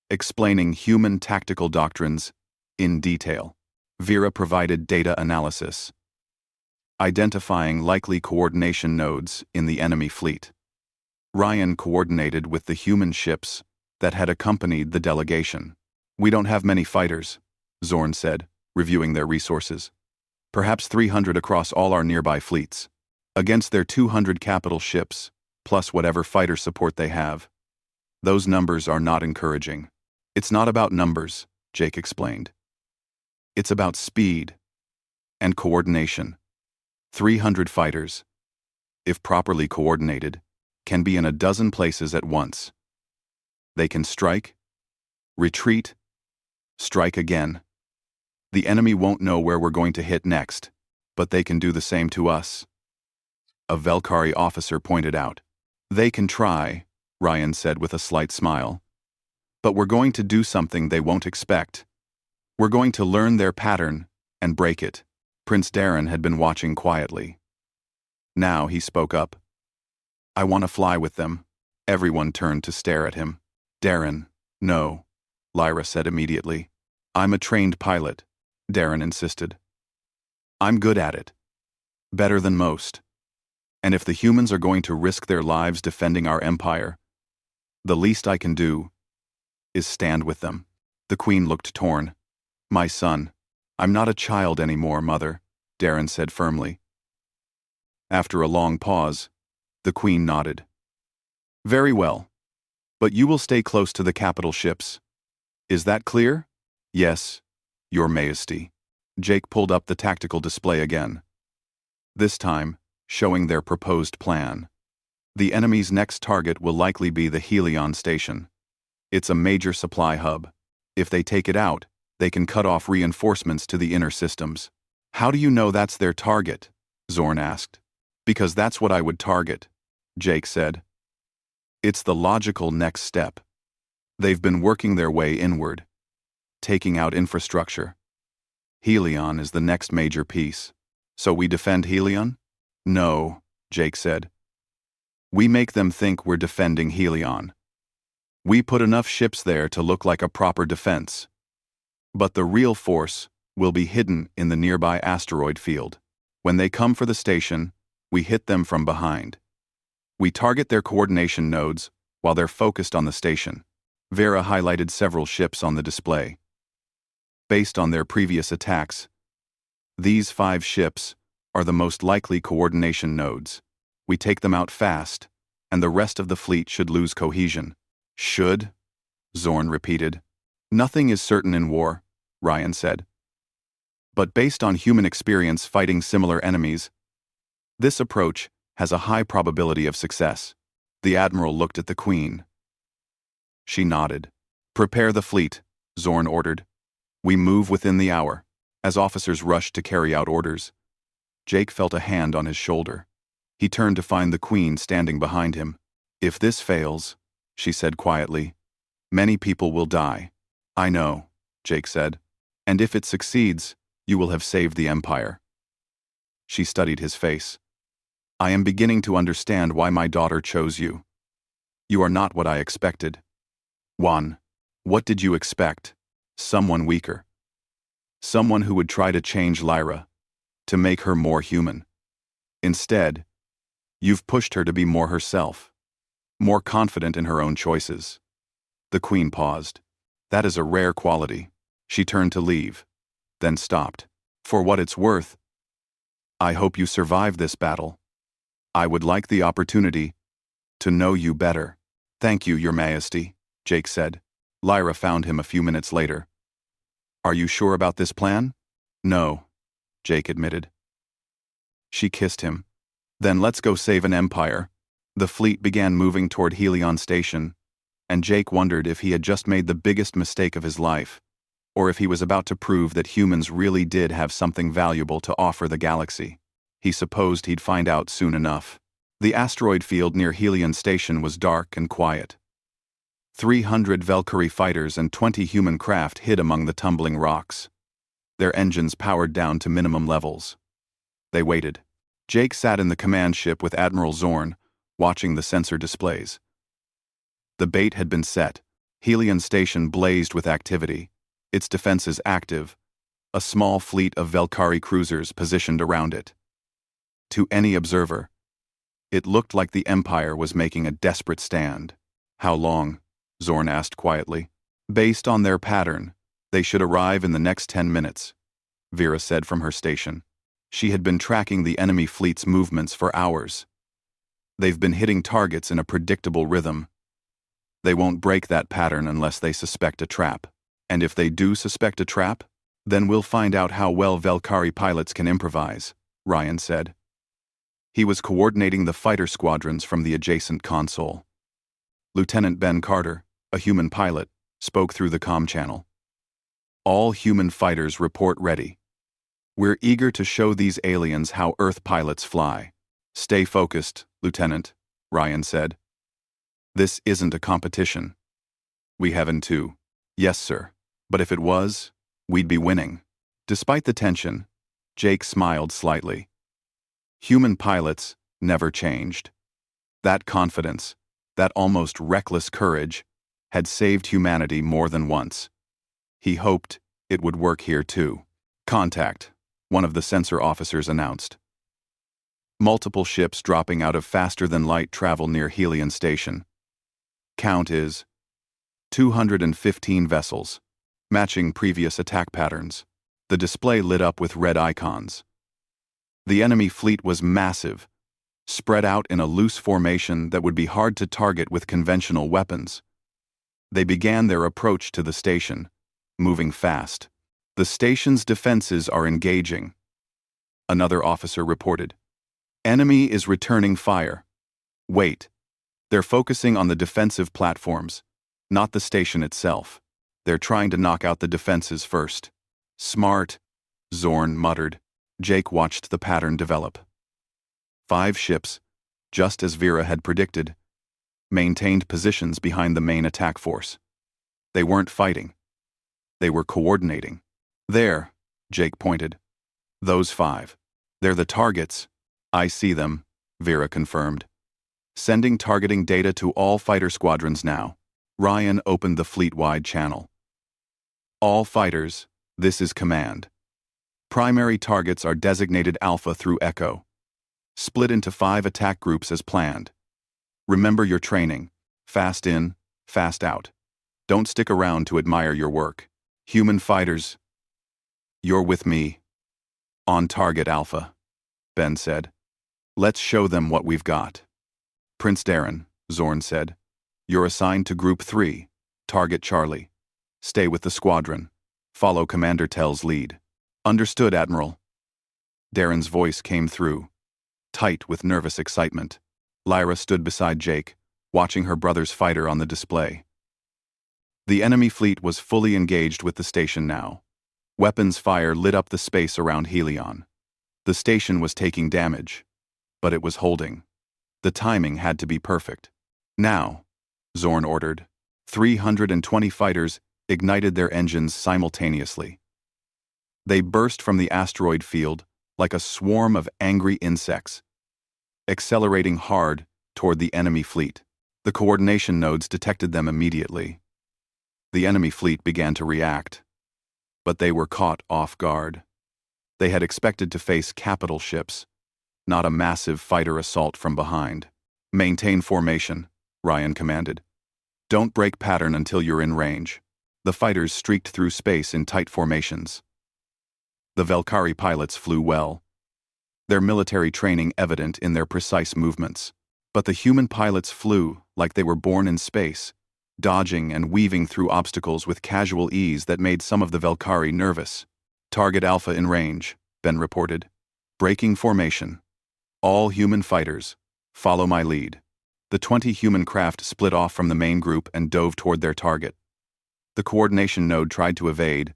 explaining human tactical doctrines in detail. Vera provided data analysis, identifying likely coordination nodes in the enemy fleet. Ryan coordinated with the human ships that had accompanied the delegation. We don't have many fighters, Zorn said, reviewing their resources. Perhaps 300 across all our nearby fleets. Against their 200 capital ships, plus whatever fighter support they have. Those numbers are not encouraging. It's not about numbers, Jake explained. It's about speed and coordination. 300 fighters, if properly coordinated, can be in a dozen places at once. They can strike, retreat, strike again. The enemy won't know where we're going to hit next, but they can do the same to us. A Valkyrie officer pointed out. They can try, Ryan said with a slight smile. But we're going to do something they won't expect. We're going to learn their pattern and break it. Prince Darren had been watching quietly. Now he spoke up. I want to fly with them. Everyone turned to stare at him. Darren, no, Lyra said immediately. I'm a trained pilot, Darren insisted. I'm good at it. Better than most. And if the humans are going to risk their lives defending our empire, the least I can do is stand with them. The Queen looked torn. My son, I'm not a child anymore, Mother, Darren said firmly. After a long pause, the Queen nodded. Very well. But you will stay close to the capital ships. Is that clear? Yes, Your Majesty. Jake pulled up the tactical display again. This time, showing their proposed plan. The enemy's next target will likely be the Helion station. It's a major supply hub. If they take it out, they can cut off reinforcements to the inner systems. How do you know that's their target? Zorn asked. Because that's what I would target. Jake said. It's the logical next step. They've been working their way inward, taking out infrastructure. Helion is the next major piece. So we defend Helion? No, Jake said. We make them think we're defending Helion. We put enough ships there to look like a proper defense. But the real force will be hidden in the nearby asteroid field. When they come for the station, we hit them from behind. We target their coordination nodes while they're focused on the station. Vera highlighted several ships on the display. Based on their previous attacks, these 5 ships are the most likely coordination nodes. We take them out fast, and the rest of the fleet should lose cohesion. Should? Zorn repeated. Nothing is certain in war, Ryan said. But based on human experience fighting similar enemies, this approach has a high probability of success. The Admiral looked at the Queen. She nodded. Prepare the fleet, Zorn ordered. We move within the hour. As officers rushed to carry out orders, Jake felt a hand on his shoulder. He turned to find the Queen standing behind him. If this fails, she said quietly, many people will die. I know, Jake said. And if it succeeds, you will have saved the Empire. She studied his face. I am beginning to understand why my daughter chose you. You are not what I expected. Juan, what did you expect? Someone weaker. Someone who would try to change Lyra, to make her more human. Instead, you've pushed her to be more herself, more confident in her own choices. The Queen paused. That is a rare quality. She turned to leave, then stopped. For what it's worth, I hope you survive this battle. I would like the opportunity to know you better. Thank you, Your Majesty, Jake said. Lyra found him a few minutes later. Are you sure about this plan? No, Jake admitted. She kissed him. Then let's go save an empire. The fleet began moving toward Helion Station, and Jake wondered if he had just made the biggest mistake of his life, or if he was about to prove that humans really did have something valuable to offer the galaxy. He supposed he'd find out soon enough. The asteroid field near Helion Station was dark and quiet. 300 Valkyrie fighters and 20 human craft hid among the tumbling rocks, their engines powered down to minimum levels. They waited. Jake sat in the command ship with Admiral Zorn, watching the sensor displays. The bait had been set. Helion Station blazed with activity, its defenses active, a small fleet of Valkyrie cruisers positioned around it. To any observer, it looked like the Empire was making a desperate stand. How long? Zorn asked quietly. Based on their pattern, they should arrive in the next 10 minutes, Vera said from her station. She had been tracking the enemy fleet's movements for hours. They've been hitting targets in a predictable rhythm. They won't break that pattern unless they suspect a trap. And if they do suspect a trap, then we'll find out how well Valkyrie pilots can improvise, Ryan said. He was coordinating the fighter squadrons from the adjacent console. Lieutenant Ben Carter, a human pilot, spoke through the comm channel. All human fighters report ready. We're eager to show these aliens how Earth pilots fly. Stay focused, Lieutenant, Ryan said. This isn't a competition. We haven't too. Yes, sir. But if it was, we'd be winning. Despite the tension, Jake smiled slightly. Human pilots never changed. That confidence, that almost reckless courage, had saved humanity more than once. He hoped it would work here too. Contact, one of the sensor officers announced. Multiple ships dropping out of faster-than-light travel near Helion Station. Count is 215 vessels, matching previous attack patterns. The display lit up with red icons. The enemy fleet was massive, spread out in a loose formation that would be hard to target with conventional weapons. They began their approach to the station, moving fast. The station's defenses are engaging, another officer reported. Enemy is returning fire. Wait. They're focusing on the defensive platforms, not the station itself. They're trying to knock out the defenses first. Smart, Zorn muttered. Jake watched the pattern develop. 5 ships, just as Vera had predicted, maintained positions behind the main attack force. They weren't fighting. They were coordinating. There, Jake pointed. Those 5. They're the targets. I see them, Vera confirmed. Sending targeting data to all fighter squadrons now. Ryan opened the fleet-wide channel. All fighters, this is command. Primary targets are designated Alpha through Echo. Split into 5 attack groups as planned. Remember your training. Fast in, fast out. Don't stick around to admire your work. Human fighters, you're with me. On target, Alpha, Ben said. Let's show them what we've got. Prince Darren, Zorn said. You're assigned to Group 3, target Charlie. Stay with the squadron. Follow Commander Tell's lead. Understood, Admiral. Darren's voice came through, tight with nervous excitement. Lyra stood beside Jake, watching her brother's fighter on the display. The enemy fleet was fully engaged with the station now. Weapons fire lit up the space around Helion. The station was taking damage, but it was holding. The timing had to be perfect. Now, Zorn ordered. 320 fighters ignited their engines simultaneously. They burst from the asteroid field like a swarm of angry insects, accelerating hard toward the enemy fleet. The coordination nodes detected them immediately. The enemy fleet began to react, but they were caught off guard. They had expected to face capital ships, not a massive fighter assault from behind. Maintain formation, Ryan commanded. Don't break pattern until you're in range. The fighters streaked through space in tight formations. The Valkyrie pilots flew well, their military training evident in their precise movements. But the human pilots flew like they were born in space, dodging and weaving through obstacles with casual ease that made some of the Valkyrie nervous. Target Alpha in range, Ben reported. Breaking formation. All human fighters, follow my lead. The 20 human craft split off from the main group and dove toward their target. The coordination node tried to evade,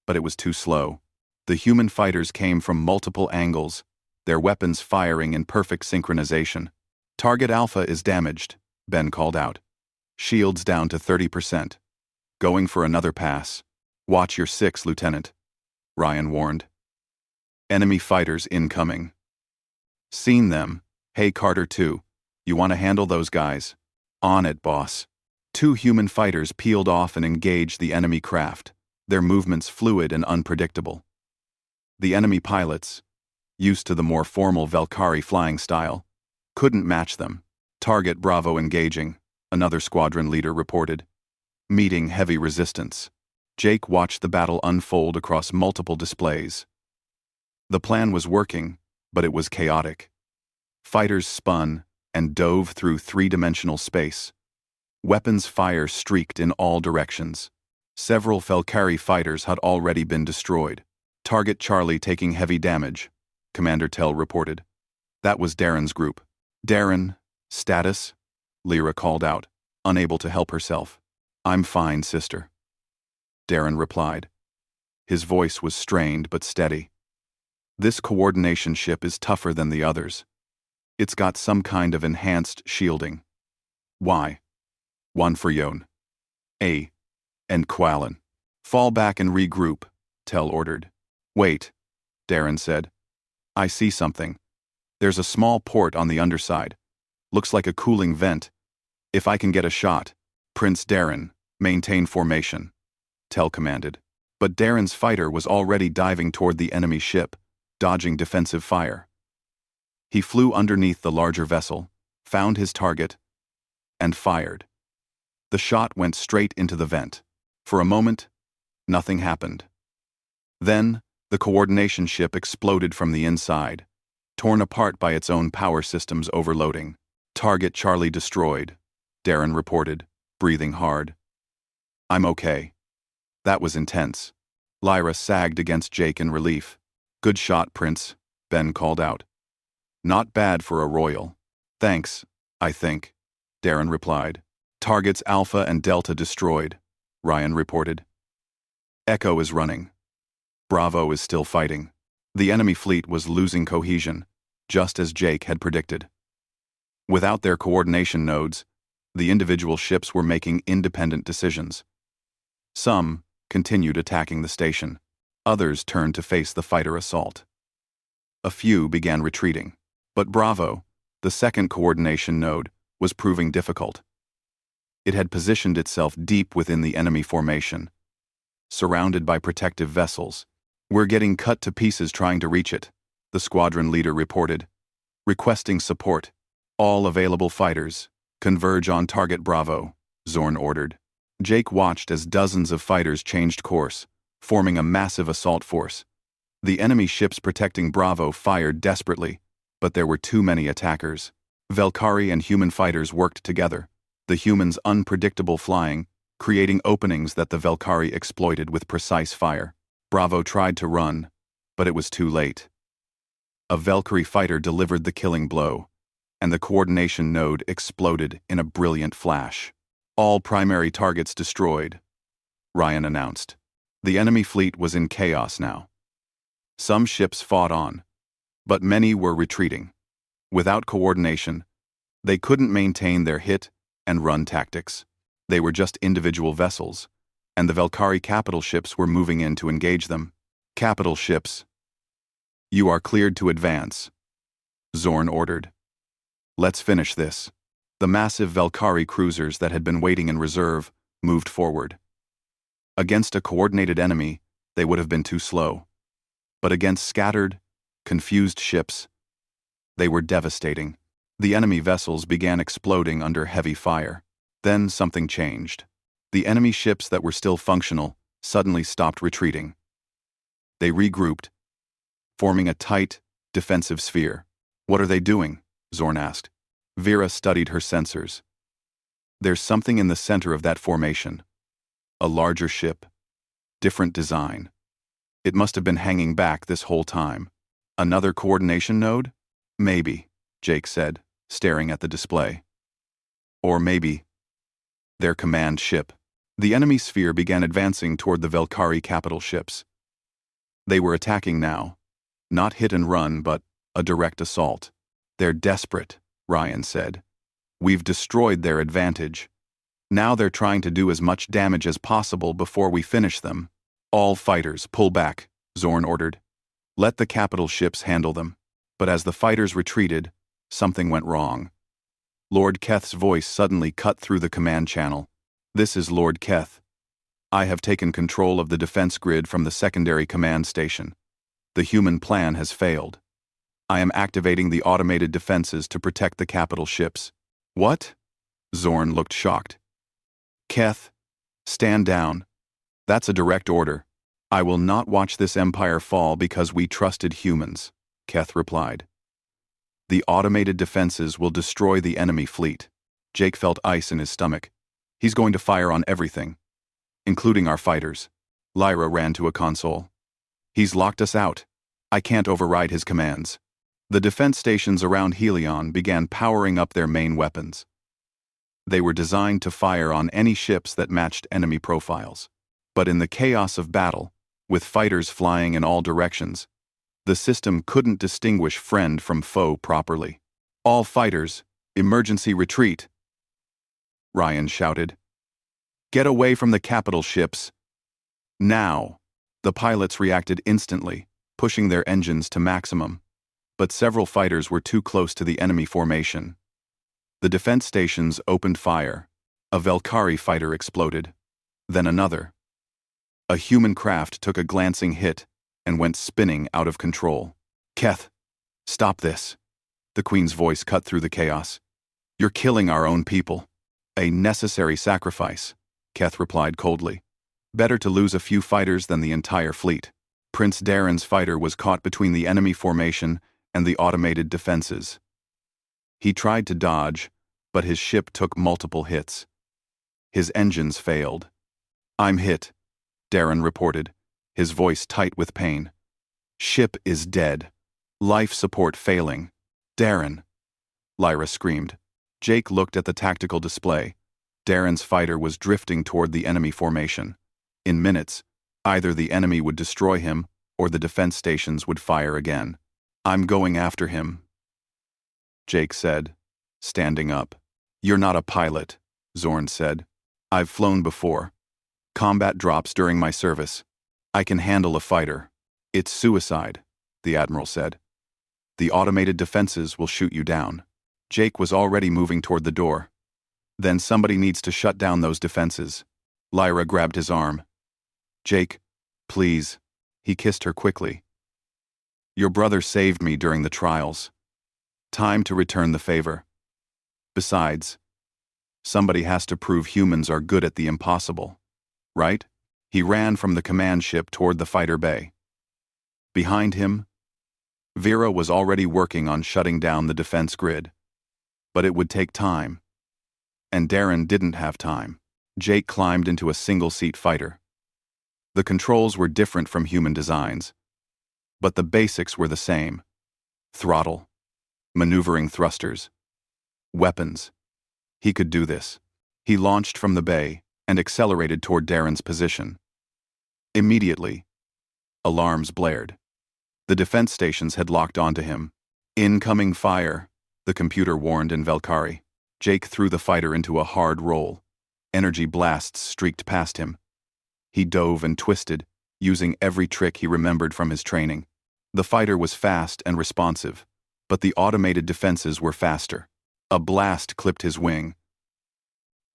but it was too slow. The human fighters came from multiple angles, their weapons firing in perfect synchronization. Target Alpha is damaged, Ben called out. Shields down to 30%. Going for another pass. Watch your 6, Lieutenant, Ryan warned. Enemy fighters incoming. Seen them. Hey Carter 2, you want to handle those guys? On it, boss. 2 human fighters peeled off and engaged the enemy craft, their movements fluid and unpredictable. The enemy pilots, used to the more formal Valkyrie flying style, couldn't match them. Target Bravo engaging, another squadron leader reported. Meeting heavy resistance. Jake watched the battle unfold across multiple displays. The plan was working, but it was chaotic. Fighters spun and dove through 3-dimensional space. Weapons fire streaked in all directions. Several Valkyrie fighters had already been destroyed. Target Charlie taking heavy damage, Commander Tell reported. That was Darren's group. Darren, status? Lyra called out, unable to help herself. I'm fine, sister. Darren replied. His voice was strained but steady. This coordination ship is tougher than the others. It's got some kind of enhanced shielding. Why? One for Yon. A. And Quallen. Fall back and regroup, Tell ordered. Wait, Darren said. I see something. There's a small port on the underside. Looks like a cooling vent. If I can get a shot. Prince Darren, maintain formation, Tell commanded. But Darren's fighter was already diving toward the enemy ship, dodging defensive fire. He flew underneath the larger vessel, found his target, and fired. The shot went straight into the vent. For a moment, nothing happened. Then, the coordination ship exploded from the inside, torn apart by its own power systems overloading. Target Charlie destroyed, Darren reported, breathing hard. I'm okay. That was intense. Lyra sagged against Jake in relief. Good shot, Prince, Ben called out. Not bad for a royal. Thanks, I think, Darren replied. Targets Alpha and Delta destroyed, Ryan reported. Echo is running. Bravo is still fighting. The enemy fleet was losing cohesion, just as Jake had predicted. Without their coordination nodes, the individual ships were making independent decisions. Some continued attacking the station. Others turned to face the fighter assault. A few began retreating. But Bravo, the second coordination node, was proving difficult. It had positioned itself deep within the enemy formation, surrounded by protective vessels. "We're getting cut to pieces trying to reach it," the squadron leader reported. "Requesting support. All available fighters, converge on target Bravo," Zorn ordered. Jake watched as dozens of fighters changed course, forming a massive assault force. The enemy ships protecting Bravo fired desperately, but there were too many attackers. Valkyrie and human fighters worked together, the humans' unpredictable flying, creating openings that the Valkyrie exploited with precise fire. Bravo tried to run, but it was too late. A Valkyrie fighter delivered the killing blow, and the coordination node exploded in a brilliant flash. "All primary targets destroyed," Ryan announced. The enemy fleet was in chaos now. Some ships fought on, but many were retreating. Without coordination, they couldn't maintain their hit and run tactics. They were just individual vessels, and the Valkyrie capital ships were moving in to engage them. "Capital ships, you are cleared to advance," Zorn ordered. "Let's finish this." The massive Valkyrie cruisers that had been waiting in reserve moved forward. Against a coordinated enemy, they would have been too slow. But against scattered, confused ships, they were devastating. The enemy vessels began exploding under heavy fire. Then something changed. The enemy ships that were still functional suddenly stopped retreating. They regrouped, forming a tight, defensive sphere. "What are they doing?" Zorn asked. Vera studied her sensors. "There's something in the center of that formation. A larger ship. Different design. It must have been hanging back this whole time. Another coordination node? Maybe," Jake said, staring at the display. "Or maybe their command ship." The enemy sphere began advancing toward the Valkyrie capital ships. They were attacking now. Not hit and run, but a direct assault. "They're desperate," Ryan said. "We've destroyed their advantage. Now they're trying to do as much damage as possible before we finish them." "All fighters, pull back," Zorn ordered. "Let the capital ships handle them." But as the fighters retreated, something went wrong. Lord Keth's voice suddenly cut through the command channel. "This is Lord Keth. I have taken control of the defense grid from the secondary command station. The human plan has failed. I am activating the automated defenses to protect the capital ships." "What?" Zorn looked shocked. "Keth, stand down. That's a direct order. I will not watch this empire fall because we trusted humans," Keth replied. "The automated defenses will destroy the enemy fleet." Jake felt ice in his stomach. "He's going to fire on everything, including our fighters." Lyra ran to a console. "He's locked us out. I can't override his commands." The defense stations around Helion began powering up their main weapons. They were designed to fire on any ships that matched enemy profiles. But in the chaos of battle, with fighters flying in all directions, the system couldn't distinguish friend from foe properly. "All fighters, emergency retreat," Ryan shouted. "Get away from the capital ships. Now!" The pilots reacted instantly, pushing their engines to maximum. But several fighters were too close to the enemy formation. The defense stations opened fire. A Valkyrie fighter exploded. Then another. A human craft took a glancing hit and went spinning out of control. "Keth, stop this." The Queen's voice cut through the chaos. "You're killing our own people." "A necessary sacrifice," Keth replied coldly. "Better to lose a few fighters than the entire fleet." Prince Darren's fighter was caught between the enemy formation and the automated defenses. He tried to dodge, but his ship took multiple hits. His engines failed. "I'm hit," Darren reported, his voice tight with pain. "Ship is dead. Life support failing." "Darren!" Lyra screamed. Jake looked at the tactical display. Darren's fighter was drifting toward the enemy formation. In minutes, either the enemy would destroy him or the defense stations would fire again. "I'm going after him," Jake said, standing up. "You're not a pilot," Zorn said. "I've flown before. Combat drops during my service. I can handle a fighter." "It's suicide," the Admiral said. "The automated defenses will shoot you down." Jake was already moving toward the door. "Then somebody needs to shut down those defenses." Lyra grabbed his arm. "Jake, please." He kissed her quickly. "Your brother saved me during the trials. Time to return the favor. Besides, somebody has to prove humans are good at the impossible, right?" He ran from the command ship toward the fighter bay. Behind him, Vera was already working on shutting down the defense grid. But it would take time. And Darren didn't have time. Jake climbed into a single-seat fighter. The controls were different from human designs, but the basics were the same. Throttle, maneuvering thrusters, weapons. He could do this. He launched from the bay and accelerated toward Darren's position. Immediately, alarms blared. The defense stations had locked onto him. "Incoming fire," the computer warned in Velkari. Jake threw the fighter into a hard roll. Energy blasts streaked past him. He dove and twisted, using every trick he remembered from his training. The fighter was fast and responsive, but the automated defenses were faster. A blast clipped his wing.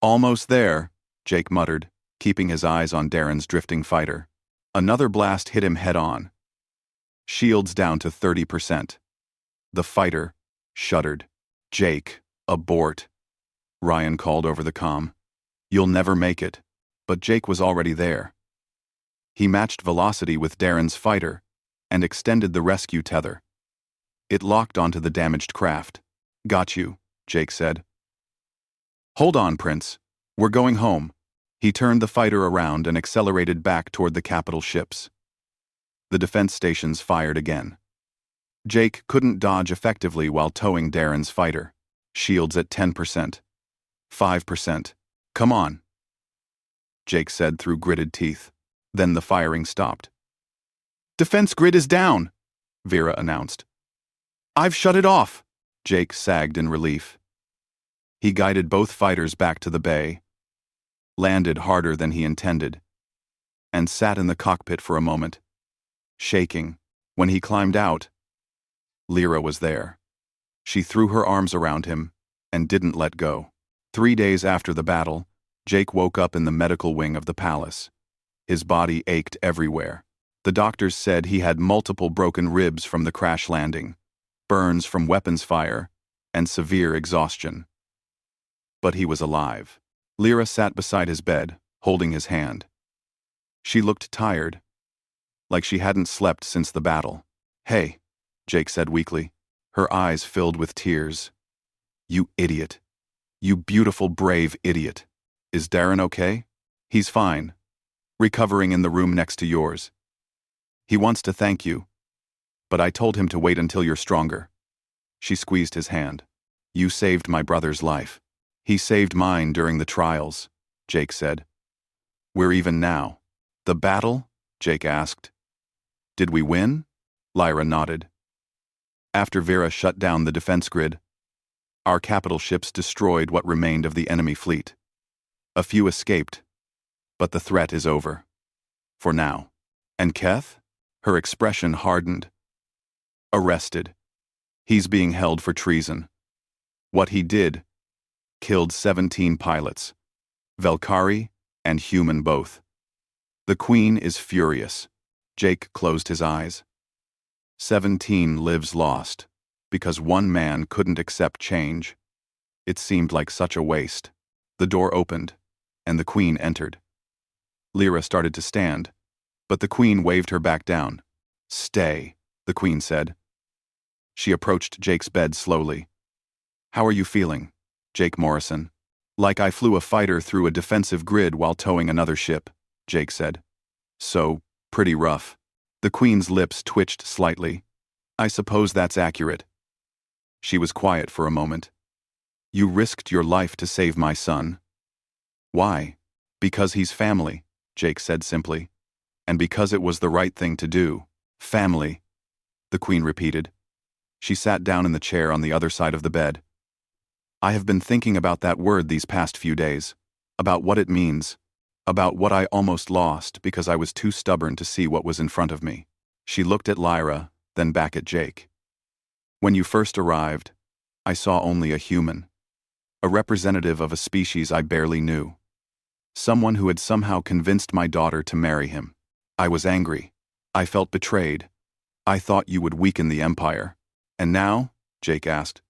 "Almost there," Jake muttered, keeping his eyes on Darren's drifting fighter. Another blast hit him head-on. Shields down to 30%. The fighter shuddered. "Jake, abort," Ryan called over the comm. "You'll never make it." But Jake was already there. He matched velocity with Darren's fighter and extended the rescue tether. It locked onto the damaged craft. "Got you," Jake said. "Hold on, Prince. We're going home." He turned the fighter around and accelerated back toward the capital ships. The defense stations fired again. Jake couldn't dodge effectively while towing Darren's fighter. Shields at 10%. 5%. "Come on," Jake said through gritted teeth. Then the firing stopped. "Defense grid is down," Vera announced. "I've shut it off," Jake sagged in relief. He guided both fighters back to the bay, landed harder than he intended, and sat in the cockpit for a moment, shaking. When he climbed out, Lyra was there. She threw her arms around him and didn't let go. 3 days after the battle, Jake woke up in the medical wing of the palace. His body ached everywhere. The doctors said he had multiple broken ribs from the crash landing, burns from weapons fire, and severe exhaustion. But he was alive. Lyra sat beside his bed, holding his hand. She looked tired, like she hadn't slept since the battle. "Hey," Jake said weakly, her eyes filled with tears. "You idiot. You beautiful, brave idiot. Is Darren okay?" "He's fine. Recovering in the room next to yours. He wants to thank you, but I told him to wait until you're stronger." She squeezed his hand. "You saved my brother's life." "He saved mine during the trials," Jake said. "We're even now." "The battle?" Jake asked. "Did we win?" Lyra nodded. "After Vera shut down the defense grid, our capital ships destroyed what remained of the enemy fleet. A few escaped, but the threat is over. For now." "And Keth?" Her expression hardened. "Arrested. He's being held for treason. What he did killed 17 pilots, Velkari and human both. The Queen is furious." Jake closed his eyes. 17 lives lost, because one man couldn't accept change. It seemed like such a waste. The door opened, and the Queen entered. Lyra started to stand, but the Queen waved her back down. "Stay," the Queen said. She approached Jake's bed slowly. "How are you feeling, Jake Morrison?" "Like I flew a fighter through a defensive grid while towing another ship," Jake said. "So, pretty rough." The Queen's lips twitched slightly. "I suppose that's accurate." She was quiet for a moment. "You risked your life to save my son." "Why?" "Because he's family," Jake said simply. "And because it was the right thing to do." "Family," the Queen repeated. She sat down in the chair on the other side of the bed. I have been thinking about that word these past few days, about what it means, about what I almost lost because I was too stubborn to see what was in front of me. She looked at Lyra, then back at Jake. When you first arrived, I saw only a human, a representative of a species I barely knew. Someone who had somehow convinced my daughter to marry him. I was angry. I felt betrayed. I thought you would weaken the Empire. And now? Jake asked.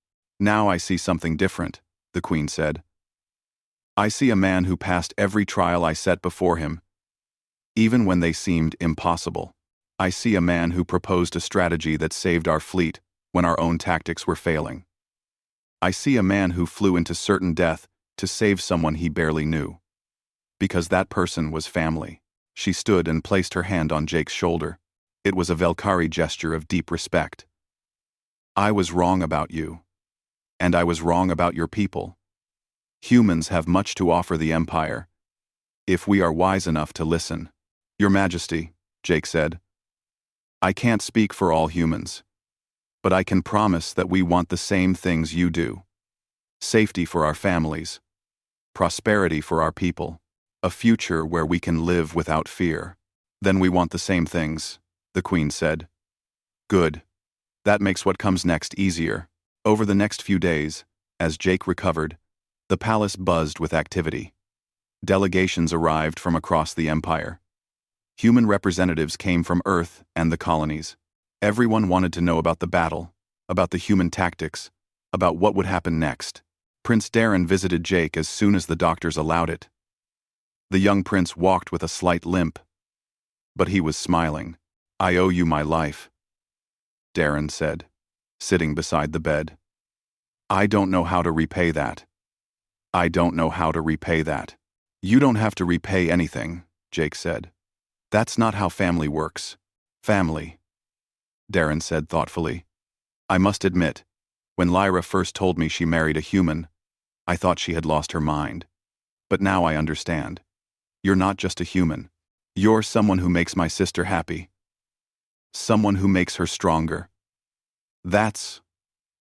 Now I see something different, the Queen said. I see a man who passed every trial I set before him, even when they seemed impossible. I see a man who proposed a strategy that saved our fleet when our own tactics were failing. I see a man who flew into certain death to save someone he barely knew. Because that person was family. She stood and placed her hand on Jake's shoulder. It was a Valkyrie gesture of deep respect. I was wrong about you. And I was wrong about your people. Humans have much to offer the Empire, if we are wise enough to listen. Your Majesty, Jake said. I can't speak for all humans, but I can promise that we want the same things you do. Safety for our families, prosperity for our people, a future where we can live without fear. Then we want the same things, the Queen said. Good. That makes what comes next easier. Over the next few days, as Jake recovered, the palace buzzed with activity. Delegations arrived from across the Empire. Human representatives came from Earth and the colonies. Everyone wanted to know about the battle, about the human tactics, about what would happen next. Prince Darren visited Jake as soon as the doctors allowed it. The young prince walked with a slight limp, but he was smiling. I owe you my life, Darren said, sitting beside the bed. I don't know how to repay that. I don't know how to repay that. You don't have to repay anything, Jake said. That's not how family works. Family, Darren said thoughtfully. I must admit, when Lyra first told me she married a human, I thought she had lost her mind. But now I understand. You're not just a human. You're someone who makes my sister happy. Someone who makes her stronger. That's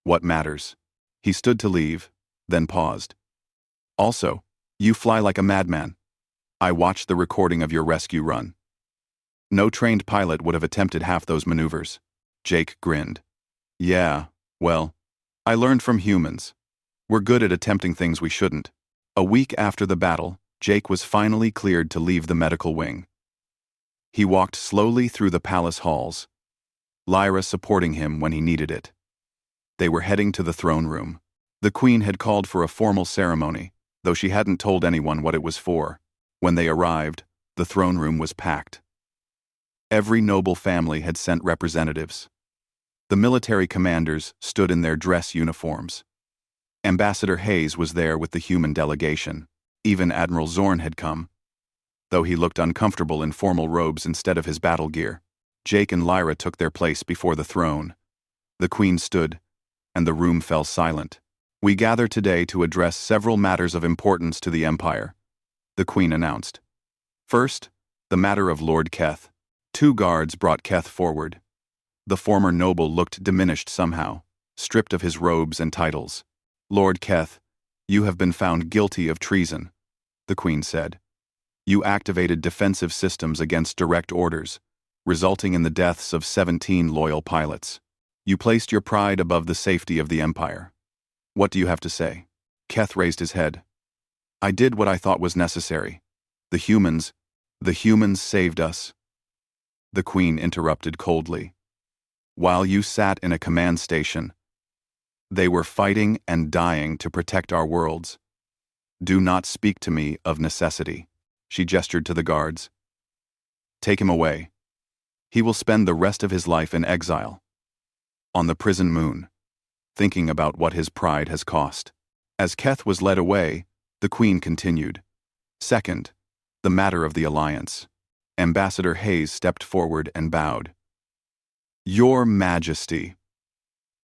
what matters. He stood to leave, then paused. Also, you fly like a madman. I watched the recording of your rescue run. No trained pilot would have attempted half those maneuvers. Jake grinned. Yeah, well, I learned from humans. We're good at attempting things we shouldn't. A week after the battle, Jake was finally cleared to leave the medical wing. He walked slowly through the palace halls, Lyra supporting him when he needed it. They were heading to the throne room. The Queen had called for a formal ceremony, though she hadn't told anyone what it was for. When they arrived, the throne room was packed. Every noble family had sent representatives. The military commanders stood in their dress uniforms. Ambassador Hayes was there with the human delegation. Even Admiral Zorn had come, though he looked uncomfortable in formal robes instead of his battle gear. Jake and Lyra took their place before the throne. The Queen stood, and the room fell silent. We gather today to address several matters of importance to the Empire, the Queen announced. First, the matter of Lord Keth. 2 guards brought Keth forward. The former noble looked diminished somehow, stripped of his robes and titles. Lord Keth, you have been found guilty of treason, the Queen said. You activated defensive systems against direct orders, resulting in the deaths of 17 loyal pilots. You placed your pride above the safety of the Empire. What do you have to say? Keth raised his head. I did what I thought was necessary. The humans saved us. The Queen interrupted coldly. While you sat in a command station, they were fighting and dying to protect our worlds. Do not speak to me of necessity. She gestured to the guards. Take him away. He will spend the rest of his life in exile, on the prison moon, thinking about what his pride has cost. As Keth was led away, the Queen continued. Second, the matter of the alliance. Ambassador Hayes stepped forward and bowed. Your Majesty,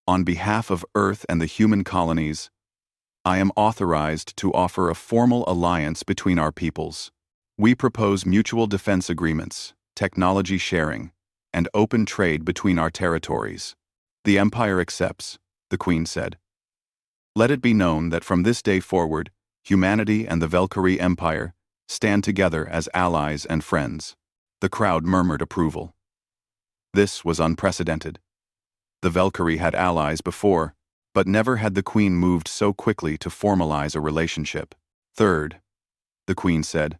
on behalf of Earth and the human colonies, I am authorized to offer a formal alliance between our peoples. We propose mutual defense agreements, technology sharing, and open trade between our territories. The Empire accepts, the Queen said. Let it be known that from this day forward, humanity and the Valkyrie Empire stand together as allies and friends. The crowd murmured approval. This was unprecedented. The Valkyrie had allies before, but never had the Queen moved so quickly to formalize a relationship. Third, the Queen said,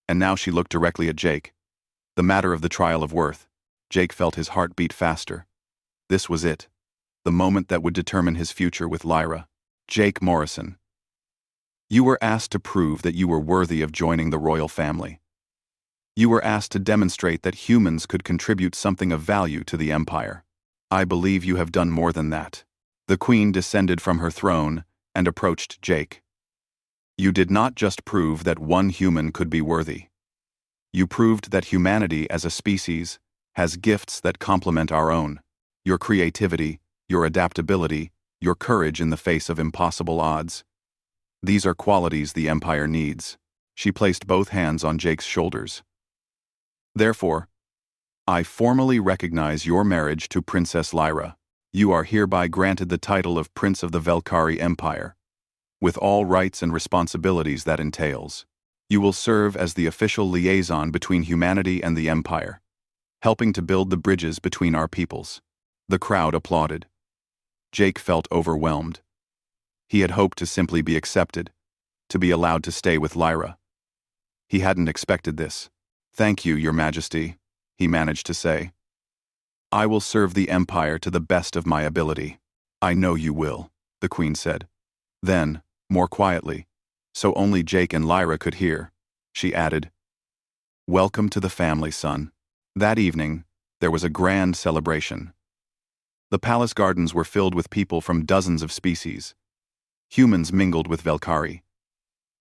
and now she looked directly at Jake. The matter of the trial of worth. Jake felt his heart beat faster. This was it. The moment that would determine his future with Lyra. Jake Morrison. You were asked to prove that you were worthy of joining the royal family. You were asked to demonstrate that humans could contribute something of value to the Empire. I believe you have done more than that. The Queen descended from her throne and approached Jake. You did not just prove that one human could be worthy. You proved that humanity as a species has gifts that complement our own. Your creativity, your adaptability, your courage in the face of impossible odds. These are qualities the Empire needs. She placed both hands on Jake's shoulders. Therefore, I formally recognize your marriage to Princess Lyra. You are hereby granted the title of Prince of the Valkyrie Empire, with all rights and responsibilities that entails. You will serve as the official liaison between humanity and the Empire, helping to build the bridges between our peoples. The crowd applauded. Jake felt overwhelmed. He had hoped to simply be accepted, to be allowed to stay with Lyra. He hadn't expected this. Thank you, Your Majesty, he managed to say. I will serve the Empire to the best of my ability. I know you will, the Queen said. Then, more quietly, so only Jake and Lyra could hear, she added, Welcome to the family, son. That evening, there was a grand celebration. The palace gardens were filled with people from dozens of species. Humans mingled with Valkyrie.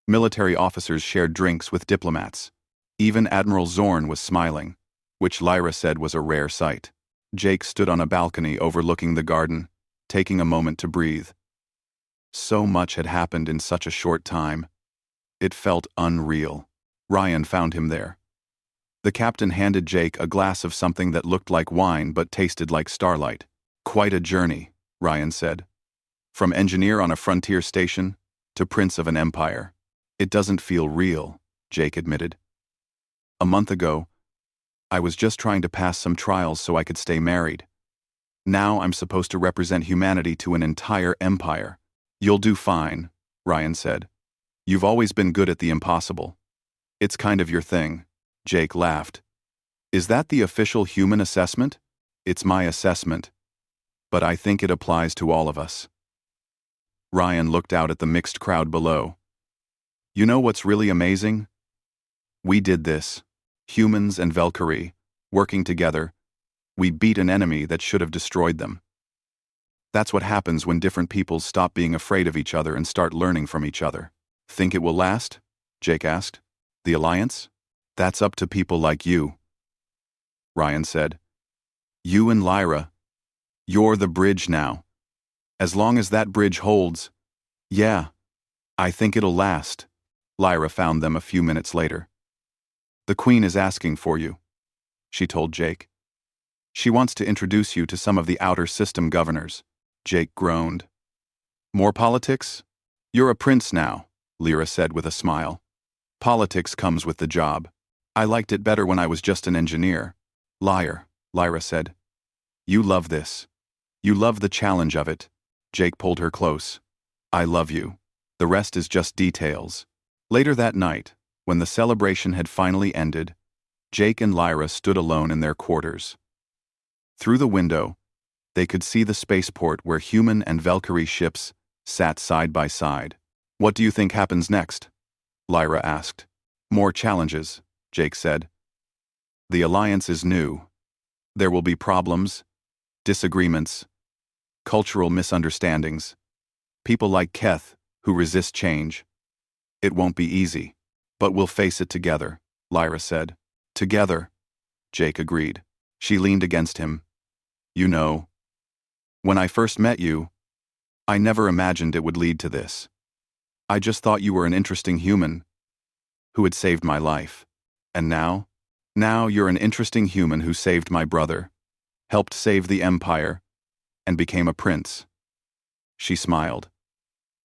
Military officers shared drinks with diplomats. Even Admiral Zorn was smiling, which Lyra said was a rare sight. Jake stood on a balcony overlooking the garden, taking a moment to breathe. So much had happened in such a short time. It felt unreal. Ryan found him there. The captain handed Jake a glass of something that looked like wine but tasted like starlight. Quite a journey, Ryan said. From engineer on a frontier station to prince of an empire. It doesn't feel real, Jake admitted. A month ago, I was just trying to pass some trials so I could stay married. Now I'm supposed to represent humanity to an entire empire. You'll do fine, Ryan said. You've always been good at the impossible. It's kind of your thing. Jake laughed. Is that the official human assessment? It's my assessment. But I think it applies to all of us. Ryan looked out at the mixed crowd below. You know what's really amazing? We did this. Humans and Valkyrie, working together, we beat an enemy that should have destroyed them. That's what happens when different peoples stop being afraid of each other and start learning from each other. Think it will last? Jake asked. The alliance? That's up to people like you. Ryan said. You and Lyra, you're the bridge now. As long as that bridge holds, yeah, I think it'll last. Lyra found them a few minutes later. The Queen is asking for you, she told Jake. She wants to introduce you to some of the outer system governors. Jake groaned. More politics? You're a prince now, Lyra said with a smile. Politics comes with the job. I liked it better when I was just an engineer. Liar, Lyra said. You love this. You love the challenge of it. Jake pulled her close. I love you. The rest is just details. Later that night, when the celebration had finally ended, Jake and Lyra stood alone in their quarters. Through the window, they could see the spaceport where human and Valkyrie ships sat side by side. What do you think happens next? Lyra asked. More challenges, Jake said. The alliance is new. There will be problems, disagreements, cultural misunderstandings, people like Keth who resist change. It won't be easy, but we'll face it together, Lyra said. Together, Jake agreed. She leaned against him. You know, when I first met you, I never imagined it would lead to this. I just thought you were an interesting human who had saved my life. And now you're an interesting human who saved my brother, helped save the Empire, and became a prince. She smiled.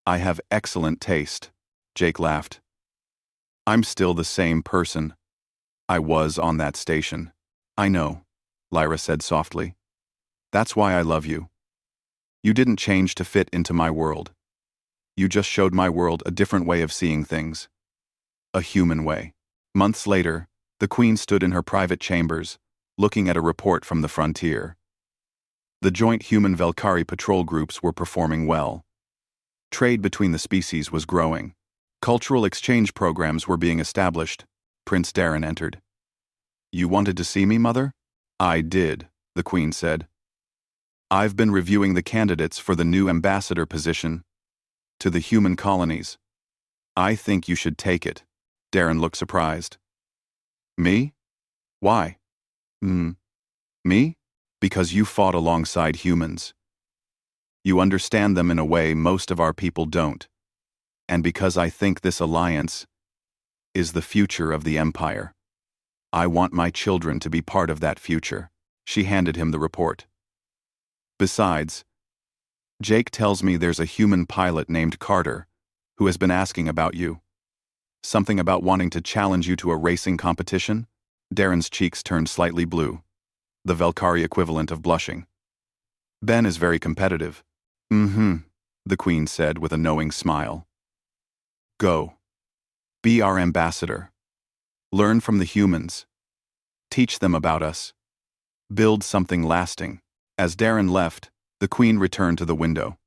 I have excellent taste, Jake laughed. I'm still the same person I was on that station. I know, Lyra said softly. That's why I love you. You didn't change to fit into my world. You just showed my world a different way of seeing things. A human way. Months later, the Queen stood in her private chambers, looking at a report from the frontier. The joint human-Velkari patrol groups were performing well. Trade between the species was growing. Cultural exchange programs were being established. Prince Darren entered. You wanted to see me, Mother? I did, the Queen said. I've been reviewing the candidates for the new ambassador position to the human colonies. I think you should take it. Darren looked surprised. Me? Why? Me? Because you fought alongside humans. You understand them in a way most of our people don't. And because I think this alliance is the future of the Empire. I want my children to be part of that future. She handed him the report. Besides, Jake tells me there's a human pilot named Carter who has been asking about you. Something about wanting to challenge you to a racing competition? Darren's cheeks turned slightly blue, the Velkari equivalent of blushing. Ben is very competitive. The Queen said with a knowing smile. Go. Be our ambassador. Learn from the humans. Teach them about us. Build something lasting. As Darren left, the Queen returned to the window.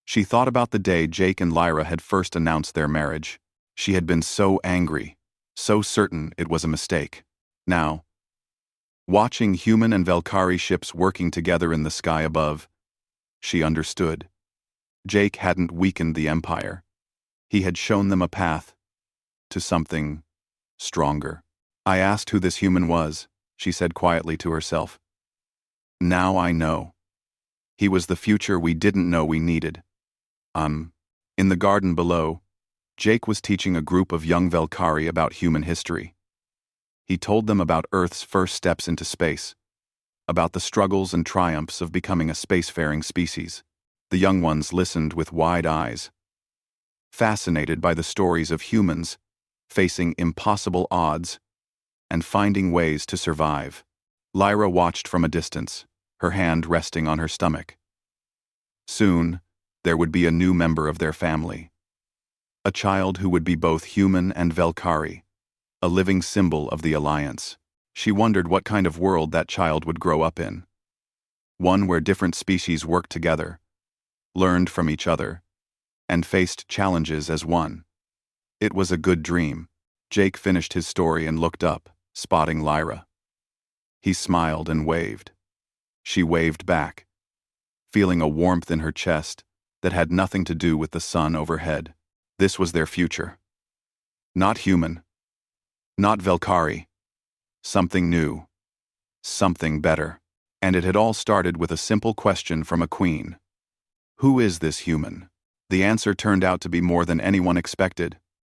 She thought about the day Jake and Lyra had first announced their marriage. She had been so angry, so certain it was a mistake. Now, watching human and Velkari ships working together in the sky above, she understood. Jake hadn't weakened the Empire. He had shown them a path to something stronger. I asked who this human was, she said quietly to herself. Now I know. He was the future we didn't know we needed. In the garden below, Jake was teaching a group of young Velkari about human history. He told them about Earth's first steps into space, about the struggles and triumphs of becoming a spacefaring species. The young ones listened with wide eyes, fascinated by the stories of humans facing impossible odds and finding ways to survive. Lyra watched from a distance, her hand resting on her stomach. Soon, there would be a new member of their family. A child who would be both human and Velkari, a living symbol of the Alliance. She wondered what kind of world that child would grow up in. One where different species worked together, learned from each other, and faced challenges as one. It was a good dream. Jake finished his story and looked up, spotting Lyra. He smiled and waved. She waved back, feeling a warmth in her chest that had nothing to do with the sun overhead. This was their future. Not human. Not Velkari. Something new. Something better. And it had all started with a simple question from a queen. Who is this human? The answer turned out to be more than anyone expected.